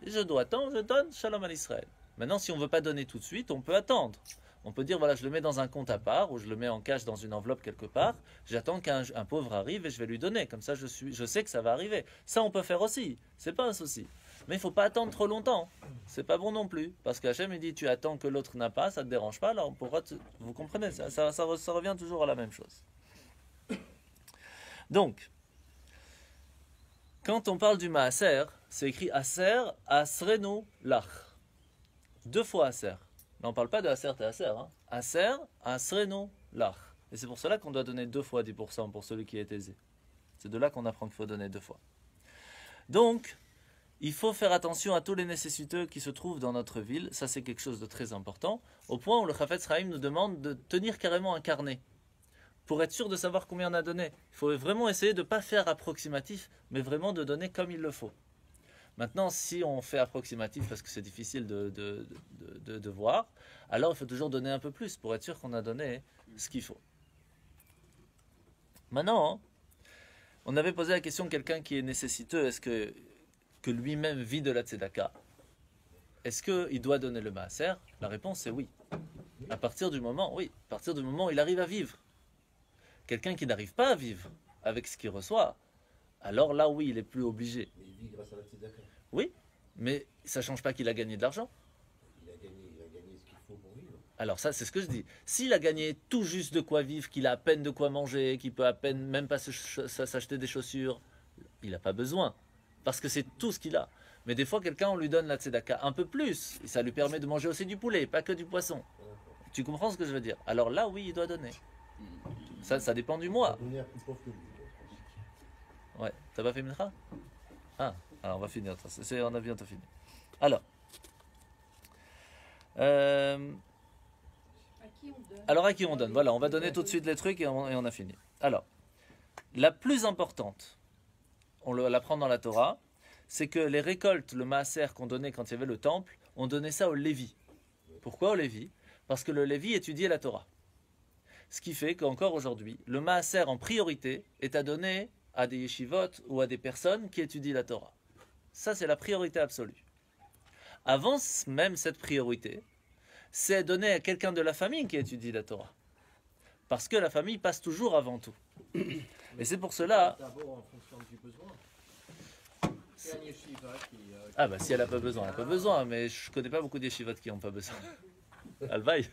S1: et je dois tant, je donne, shalom à Israël. Maintenant, si on ne veut pas donner tout de suite, on peut attendre. On peut dire, voilà, je le mets dans un compte à part, ou je le mets en cash dans une enveloppe quelque part, j'attends qu'un pauvre arrive et je vais lui donner, comme ça je sais que ça va arriver. Ça, on peut faire aussi, c'est pas un souci. Mais il ne faut pas attendre trop longtemps, c'est pas bon non plus, parce qu'Hachem il dit, tu attends que l'autre n'a pas, ça ne te dérange pas, alors on pourra vous comprenez, ça revient toujours à la même chose. Donc, quand on parle du maaser, c'est écrit aser, asrenu lach. 2 fois aser. Mais on ne parle pas de aser et aser. Hein. Aser, asrenu lach. Et c'est pour cela qu'on doit donner 2 fois 10% pour celui qui est aisé. C'est de là qu'on apprend qu'il faut donner 2 fois. Donc, il faut faire attention à tous les nécessiteux qui se trouvent dans notre ville. Ça, c'est quelque chose de très important. Au point où le Chafetz Chaim nous demande de tenir carrément un carnet. Pour être sûr de savoir combien on a donné. Il faut vraiment essayer de ne pas faire approximatif, mais vraiment de donner comme il le faut. Maintenant, si on fait approximatif parce que c'est difficile de voir, alors il faut toujours donner un peu plus pour être sûr qu'on a donné ce qu'il faut. Maintenant, on avait posé la question à quelqu'un qui est nécessiteux, est-ce que lui-même vit de la tzedaka? Est-ce qu'il doit donner le maaser? La réponse est oui. À partir du moment où il arrive à vivre. Quelqu'un qui n'arrive pas à vivre avec ce qu'il reçoit, alors là, oui, il est plus obligé.
S3: Mais il vit grâce à la tzedaka.
S1: Oui, mais ça ne change pas qu'il a gagné de l'argent.
S3: Il a gagné ce qu'il faut pour vivre.
S1: Alors ça, c'est ce que je dis. S'il a gagné tout juste de quoi vivre, qu'il a à peine de quoi manger, qu'il peut à peine même pas s'acheter des chaussures, il n'a pas besoin. Parce que c'est tout ce qu'il a. Mais des fois, quelqu'un, on lui donne la tzedaka un peu plus. Et ça lui permet de manger aussi du poulet, pas que du poisson. Tu comprends ce que je veux dire? Alors là, oui, il doit donner. Ça dépend du mois. Ouais, t'as pas fait mincha? Ah, alors on va finir. On a bientôt fini. Alors. À qui on donne? Voilà, on va donner tout de suite les trucs et on a fini. Alors, la plus importante, on l'apprend dans la Torah, c'est que les récoltes, le maaser qu'on donnait quand il y avait le temple, on donnait ça au Lévi. Pourquoi au Lévi? Parce que le Lévi étudiait la Torah. Ce qui fait qu'encore aujourd'hui, le maaser en priorité est à donner à des yeshivot ou à des personnes qui étudient la Torah. Ça, c'est la priorité absolue. Avant même cette priorité, c'est donné à quelqu'un de la famille qui étudie la Torah. Parce que la famille passe toujours avant tout. Et c'est pour cela...
S6: D'abord en fonction du besoin. C'est un yeshiva qui...
S1: Ah bah si elle n'a pas besoin, elle n'a pas besoin. Mais je ne connais pas beaucoup d'yeshivot qui n'ont pas besoin. Alvaï.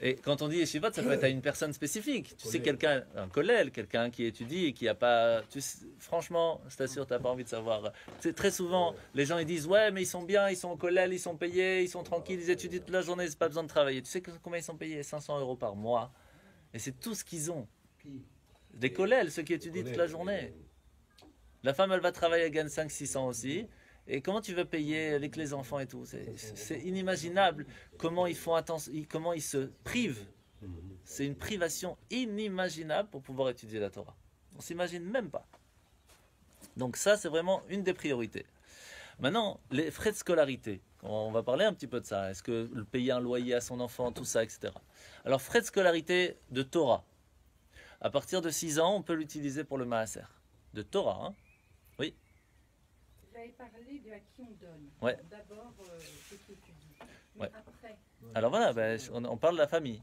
S1: Et quand on dit yeshivot, ça peut être à une personne spécifique. Tu sais, quelqu'un, un kollel, quelqu'un qui étudie et qui n'a pas... franchement, je t'assure, tu n'as pas envie de savoir. Très souvent, les gens ils disent, ouais, mais ils sont bien, ils sont au kollel, ils sont payés, ils sont tranquilles, ils étudient toute la journée, ils n'ont pas besoin de travailler. Tu sais combien ils sont payés? 500 € par mois. Et c'est tout ce qu'ils ont. Des kollels, ceux qui étudient toute la journée. La femme, elle va travailler, elle gagne 500-600 aussi. Et comment tu veux payer avec les enfants et tout? C'est inimaginable comment ils font attention, comment ils se privent. C'est une privation inimaginable pour pouvoir étudier la Torah. On s'imagine même pas. Donc ça, c'est vraiment une des priorités. Maintenant, les frais de scolarité. On va parler un petit peu de ça. Est-ce que payer un loyer à son enfant, tout ça, etc. Alors, frais de scolarité de Torah. À partir de 6 ans, on peut l'utiliser pour le maaser. De Torah, hein? Oui.
S2: Vous avez parlé de à qui on donne.
S1: Ouais.
S2: D'abord, ceux qui étudient. Mais
S1: Ouais.
S2: après.
S1: Alors voilà, on parle de la famille.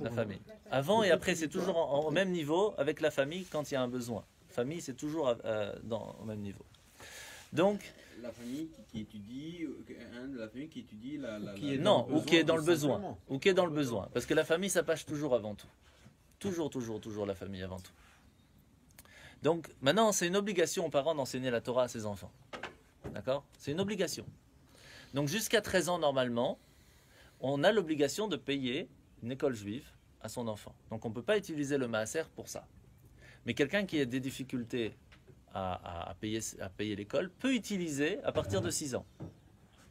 S1: La famille. Avant et après, c'est toujours au même niveau avec la famille quand il y a un besoin. Famille, c'est toujours au même niveau. Donc,
S3: la famille qui étudie, un de la famille qui étudie
S1: non, ou qui est dans le besoin. Ou qui est dans le besoin. Parce que la famille, ça passe toujours avant tout. Toujours la famille avant tout. Donc, maintenant, c'est une obligation aux parents d'enseigner la Torah à ses enfants. D'accord? C'est une obligation. Donc, jusqu'à 13 ans, normalement, on a l'obligation de payer une école juive à son enfant. Donc, on ne peut pas utiliser le maaser pour ça. Mais quelqu'un qui a des difficultés à payer l'école peut utiliser à partir de 6 ans.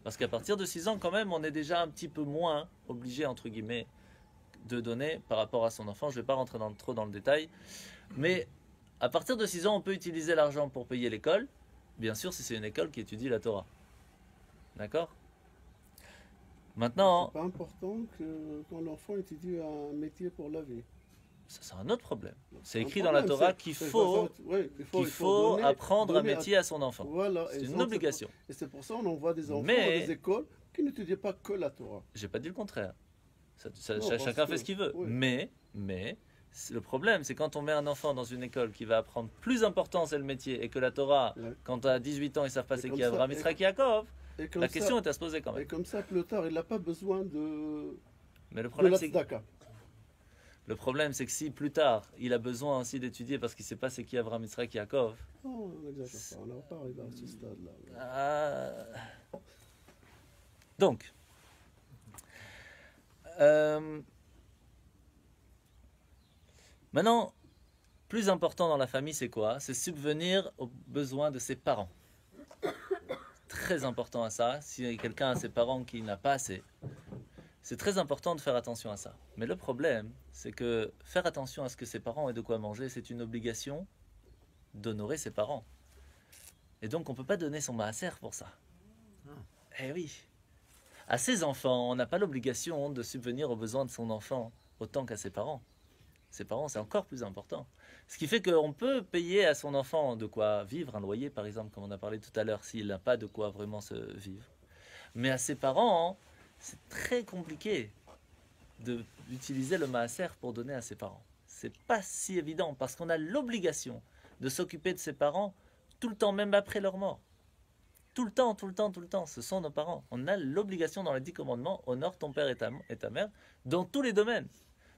S1: Parce qu'à partir de 6 ans, quand même, on est déjà un petit peu moins obligé, entre guillemets, de donner par rapport à son enfant. Je ne vais pas rentrer trop dans le détail. Mais à partir de 6 ans, on peut utiliser l'argent pour payer l'école. Bien sûr, si c'est une école qui étudie la Torah. D'accord? Maintenant...
S8: C'est pas important que quand l'enfant étudie un métier pour la vie.
S1: Ça, c'est un autre problème. C'est écrit dans la Torah qu'il faut apprendre un métier à son enfant.
S8: Voilà,
S1: c'est une obligation.
S8: Et c'est pour ça qu'on envoie des enfants dans des écoles qui n'étudient pas que la Torah.
S1: J'ai pas dit le contraire. Chacun fait ce qu'il veut. Oui. Mais le problème, c'est quand on met un enfant dans une école qui va apprendre plus important, c'est le métier, et que la Torah, quand à 18 ans, ils savent pas c'est qui Avraham, Yitzhak, Yaakov, la question est à se poser quand même.
S8: Et comme ça, plus tard, il n'a pas besoin de...
S1: Mais le problème, c'est le problème, c'est que si plus tard, il a besoin aussi d'étudier parce qu'il ne sait pas c'est qui Avraham, Yitzhak, Yaakov.
S8: Non, on n'exagère pas, on n'a pas arrivé à ce stade-là.
S1: Donc, maintenant, plus important dans la famille, c'est quoi? C'est subvenir aux besoins de ses parents. Très important à ça. Si quelqu'un a ses parents qui n'a pas assez, c'est très important de faire attention à ça. Mais le problème, c'est que faire attention à ce que ses parents aient de quoi manger, c'est une obligation d'honorer ses parents. Et donc, on ne peut pas donner son maaser pour ça. Eh oui. À ses enfants, on n'a pas l'obligation de subvenir aux besoins de son enfant autant qu'à ses parents. Ses parents, c'est encore plus important. Ce qui fait qu'on peut payer à son enfant de quoi vivre, un loyer par exemple, comme on a parlé tout à l'heure, s'il n'a pas de quoi vraiment se vivre. Mais à ses parents, c'est très compliqué d'utiliser le maaser pour donner à ses parents. C'est pas si évident parce qu'on a l'obligation de s'occuper de ses parents tout le temps, même après leur mort. Tout le temps. Ce sont nos parents. On a l'obligation dans les 10 commandements, honore ton père et ta mère, dans tous les domaines.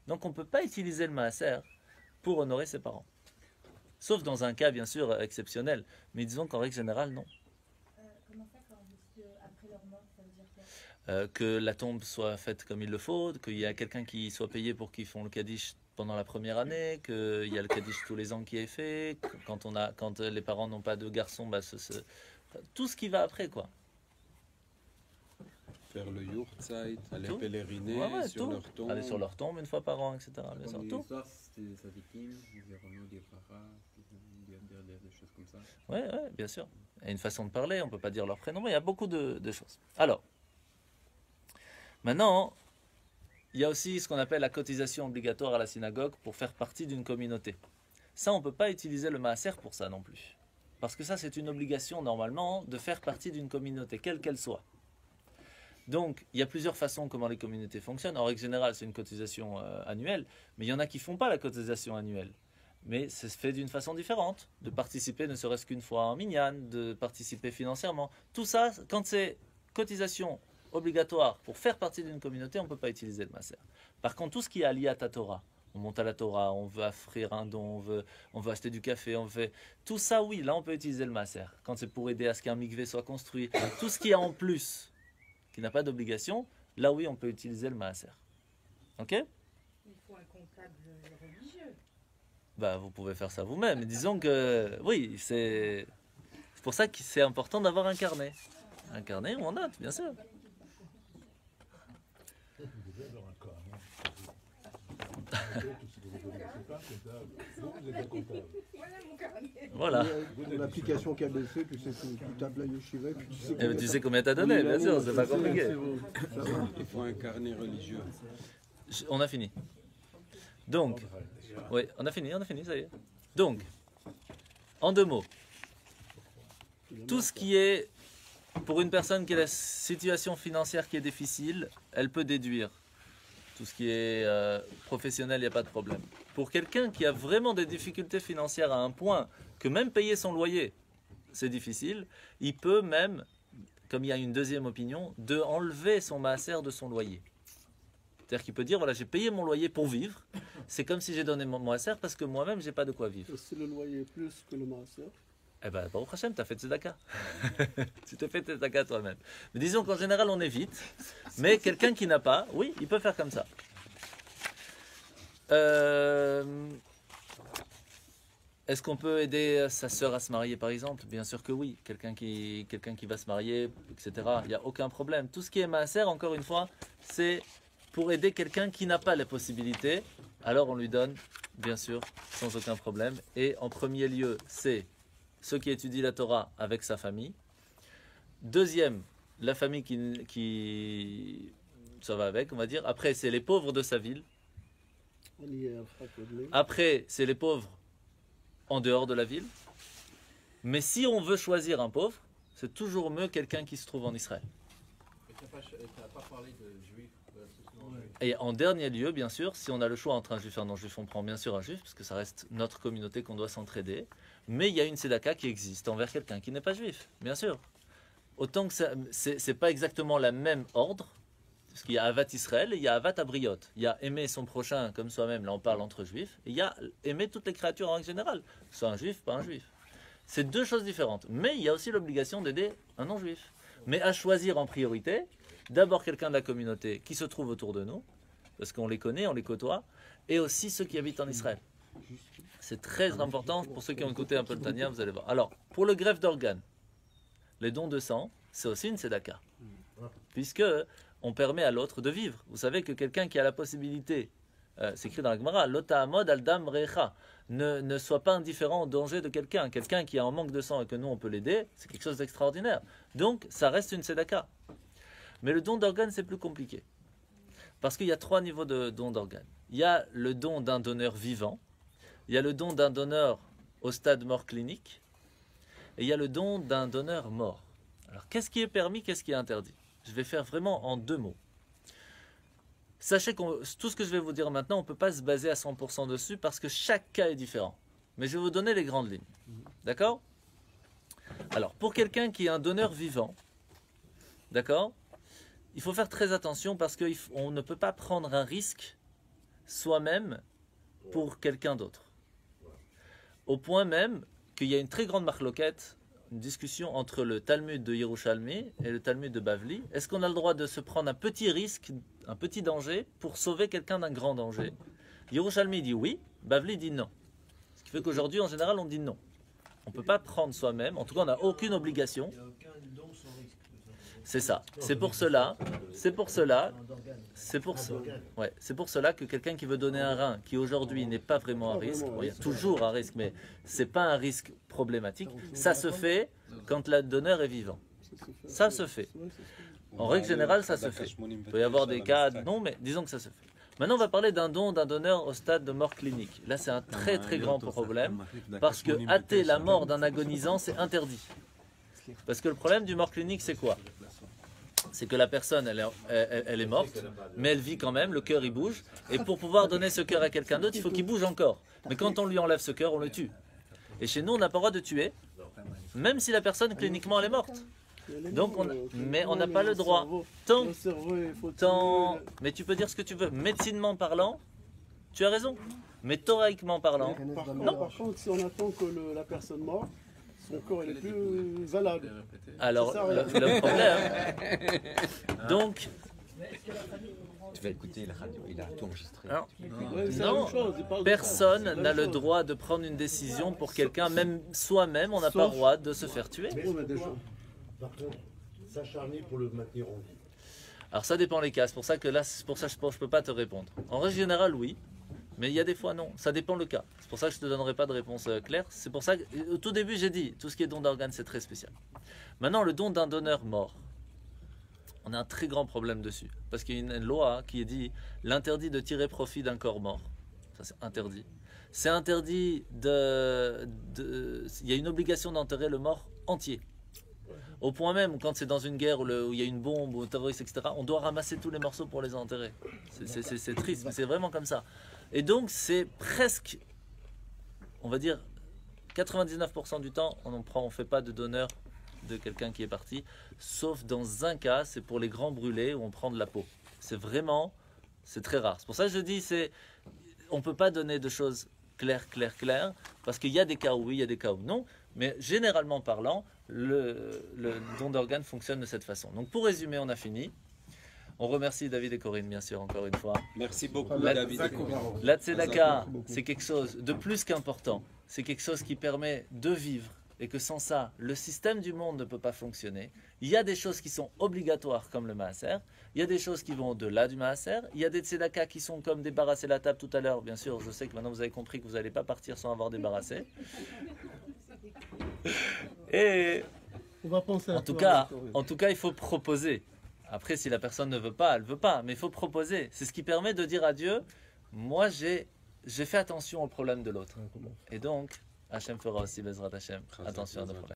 S1: Donc on ne peut pas utiliser le maaser pour honorer ses parents. Sauf dans un cas, bien sûr, exceptionnel. Mais disons qu'en règle générale, non.
S2: Comment ça, quand vous dites après leur mort, ça veut dire quoi?
S1: Que la tombe soit faite comme il le faut, qu'il y a quelqu'un qui soit payé pour qu'ils font le Kaddish pendant la première année, qu'il y a le Kaddish tous les ans qui est fait, quand les parents n'ont pas de garçon, tout ce qui va après, quoi.
S5: Faire le yurtzeit, aller pèleriner sur leur tombe.
S1: Aller sur leur tombe une fois par an, etc. Bien sûr, tout.
S3: C'était des sadikim, des Renaud, des Farah, des choses comme ça.
S1: Oui, bien sûr. Il y a une façon de parler, on ne peut pas dire leur prénom, mais il y a beaucoup de choses. Alors, maintenant, il y a aussi ce qu'on appelle la cotisation obligatoire à la synagogue pour faire partie d'une communauté. Ça, on ne peut pas utiliser le maaser pour ça non plus. Parce que ça, c'est une obligation, normalement, de faire partie d'une communauté, quelle qu'elle soit. Donc, il y a plusieurs façons comment les communautés fonctionnent. En règle générale, c'est une cotisation annuelle, mais il y en a qui ne font pas la cotisation annuelle. Mais c'est fait d'une façon différente, de participer ne serait-ce qu'une fois en minyan, de participer financièrement. Tout ça, quand c'est cotisation obligatoire pour faire partie d'une communauté, on ne peut pas utiliser le maaser. Par contre, tout ce qui est lié à ta Torah, on monte à la Torah, on veut offrir un don, on veut acheter du café, tout ça, oui, là on peut utiliser le maaser. Quand c'est pour aider à ce qu'un mikvé soit construit, tout ce qui est en plus, qui n'a pas d'obligation, là oui, on peut utiliser le maaser. Ok?
S2: Il faut un comptable religieux.
S1: Vous pouvez faire ça vous-même. Mais disons que, oui, c'est C'est pour ça que c'est important d'avoir un carnet. Un carnet où on note, bien sûr. Voilà.
S10: L'application KBC, tu sais, tu tapes la yeshiva et puis tu sais.
S1: Tu sais combien t'as donné, bien sûr, c'est pas compliqué.
S5: Il faut un carnet religieux.
S1: On a fini. Donc, oui, on a fini, ça y est. Donc, en 2 mots, tout ce qui est, pour une personne qui a la situation financière qui est difficile, elle peut déduire. Tout ce qui est professionnel, il n'y a pas de problème. Pour quelqu'un qui a vraiment des difficultés financières à un point que même payer son loyer, c'est difficile, il peut même, comme il y a une deuxième opinion, de enlever son maaser de son loyer. C'est-à-dire qu'il peut dire, voilà, j'ai payé mon loyer pour vivre, c'est comme si j'ai donné mon maaser parce que moi-même, j'ai pas de quoi vivre.
S8: C'est le loyer plus que le maaser.
S1: Eh bien, Baruch Hashem, tu as fait tzedaka. Tu t'es fait tzedaka toi-même. Mais disons qu'en général, on évite. Mais quelqu'un qui n'a pas, oui, il peut faire comme ça. Est-ce qu'on peut aider sa sœur à se marier, par exemple? Bien sûr que oui. Quelqu'un qui va se marier, etc. Il n'y a aucun problème. Tout ce qui est maaser, encore une fois, c'est pour aider quelqu'un qui n'a pas les possibilités. Alors, on lui donne, bien sûr, sans aucun problème. Et en premier lieu, c'est ceux qui étudient la Torah avec sa famille. Deuxième, la famille qui ça va avec, on va dire. Après, c'est les pauvres de sa ville. Après, c'est les pauvres en dehors de la ville. Mais si on veut choisir un pauvre, c'est toujours mieux quelqu'un qui se trouve en Israël.
S6: Et tu n'as pas parlé de juifs
S1: Et en dernier lieu, bien sûr, si on a le choix entre un juif et un non-juif, on prend bien sûr un juif, parce que ça reste notre communauté qu'on doit s'entraider. Mais il y a une tzedaka qui existe envers quelqu'un qui n'est pas juif, bien sûr. Autant que c'est pas exactement la même ordre, parce qu'il y a Avat Israël et il y a Avat Abriot. Il y a aimer son prochain comme soi-même, là on parle entre juifs, et il y a aimer toutes les créatures en règle générale, soit un juif, pas un juif. C'est 2 choses différentes. Mais il y a aussi l'obligation d'aider un non-juif. Mais à choisir en priorité, d'abord quelqu'un de la communauté qui se trouve autour de nous, parce qu'on les connaît, on les côtoie, et aussi ceux qui habitent en Israël. C'est très important pour ceux qui ont écouté un peu le Tania, vous allez voir. Alors, pour le greffe d'organes, les dons de sang, c'est aussi une tzedaka. Puisque on permet à l'autre de vivre. Vous savez que quelqu'un qui a la possibilité, c'est écrit dans la Gemara, Lota Amod Aldam Recha, ne soit pas indifférent au danger de quelqu'un. Quelqu'un qui a un manque de sang et que nous on peut l'aider, c'est quelque chose d'extraordinaire. Donc, ça reste une tzedaka. Mais le don d'organes, c'est plus compliqué. Parce qu'il y a 3 niveaux de don d'organes. Il y a le don d'un donneur vivant, il y a le don d'un donneur au stade mort clinique, et il y a le don d'un donneur mort. Alors, qu'est-ce qui est permis, qu'est-ce qui est interdit? Je vais faire vraiment en 2 mots. Sachez que tout ce que je vais vous dire maintenant, on ne peut pas se baser à 100% dessus parce que chaque cas est différent. Mais je vais vous donner les grandes lignes. D'accord? Alors, pour quelqu'un qui est un donneur vivant, d'accord? Il faut faire très attention parce qu'on ne peut pas prendre un risque soi-même pour quelqu'un d'autre. Au point même qu'il y a une très grande marloquette, une discussion entre le Talmud de Yerushalmi et le Talmud de Bavli. Est-ce qu'on a le droit de se prendre un petit risque, un petit danger, pour sauver quelqu'un d'un grand danger? Yerushalmi dit oui, Bavli dit non. Ce qui fait qu'aujourd'hui, en général, on dit non. On ne peut pas prendre soi-même, en tout cas, on n'a aucune obligation. C'est ça. C'est pour cela que quelqu'un qui veut donner un rein, qui aujourd'hui n'est pas vraiment un risque, bon, il y a toujours un risque, mais c'est pas un risque problématique, ça se fait quand le donneur est vivant. Ça se fait. En règle générale, ça se fait. Il peut y avoir des cas, non, mais disons que ça se fait. Maintenant, on va parler d'un don d'un donneur au stade de mort clinique. Là, c'est un très très grand problème, parce que hâter la mort d'un agonisant, c'est interdit. Parce que le problème du mort clinique, c'est quoi? C'est que la personne, elle est morte, mais elle vit quand même, le cœur il bouge, et pour pouvoir donner ce cœur à quelqu'un d'autre, il faut qu'il bouge encore. Mais quand on lui enlève ce cœur, on le tue. Et chez nous, on n'a pas le droit de tuer, même si la personne cliniquement elle est morte. Donc, mais on n'a pas le droit. Mais tu peux dire ce que tu veux. Médecinement parlant, tu as raison. Mais thoraïquement parlant, non.
S8: Par contre, si on attend que la personne morte, son corps est plus valable.
S1: Alors, le problème. Donc.
S2: Mais est-ce que la famille peut prendre
S9: Tu vas écouter la radio, il a tout enregistré.
S1: Alors,
S8: Ouais, c'est la
S1: non,
S8: même chose, il parle de
S1: personne
S8: ça, c'est la
S1: n'a
S8: même
S1: le
S8: chose.
S1: droit de prendre une décision pour quelqu'un, même soi-même, on n'a pas le
S8: Sauf-
S1: droit de se faire tuer.
S7: Mais
S8: Ouais, mais déjà.
S7: par contre, s'acharner pour le maintenir en vie.
S1: Alors ça dépend les cas, c'est pour ça que là, c'est pour ça que je ne peux pas te répondre. En règle générale, oui, mais il y a des fois non, ça dépend le cas. C'est pour ça que je ne te donnerai pas de réponse claire. C'est pour ça qu'au tout début, j'ai dit, tout ce qui est don d'organes, c'est très spécial. Maintenant, le don d'un donneur mort, on a un très grand problème dessus. Parce qu'il y a une loi qui dit l'interdit de tirer profit d'un corps mort. Ça, c'est interdit. C'est interdit il y a une obligation d'enterrer le mort entier. Au point même, quand c'est dans une guerre où il y a une bombe, ou terroriste, etc., on doit ramasser tous les morceaux pour les enterrer. C'est triste, mais c'est vraiment comme ça. Et donc, c'est presque, on va dire, 99% du temps, on ne fait pas de donneur de quelqu'un qui est parti, sauf dans un cas, c'est pour les grands brûlés où on prend de la peau. C'est très rare. C'est pour ça que je dis, on ne peut pas donner de choses claires, parce qu'il y a des cas où oui, il y a des cas où non, mais généralement parlant, le don d'organes fonctionne de cette façon. Donc pour résumer, on a fini. On remercie David et Corinne, bien sûr, encore une fois.
S5: Merci beaucoup,
S1: La-
S5: David et Corinne.
S1: La tzedaka, c'est quelque chose de plus qu'important. C'est quelque chose qui permet de vivre et que sans ça, le système du monde ne peut pas fonctionner. Il y a des choses qui sont obligatoires comme le maaser. Il y a des choses qui vont au-delà du maaser. Il y a des tzedaka qui sont comme débarrasser la table tout à l'heure. Bien sûr, je sais que maintenant vous avez compris que vous n'allez pas partir sans avoir débarrassé. Et
S8: On va penser à
S1: en tout
S8: toi,
S1: cas, il faut proposer. Après, si la personne ne veut pas, elle ne veut pas. Mais il faut proposer. C'est ce qui permet de dire à Dieu, moi j'ai fait attention au problème de l'autre. Et donc, Hachem fera aussi Bezrat Hachem. Attention à nos problèmes.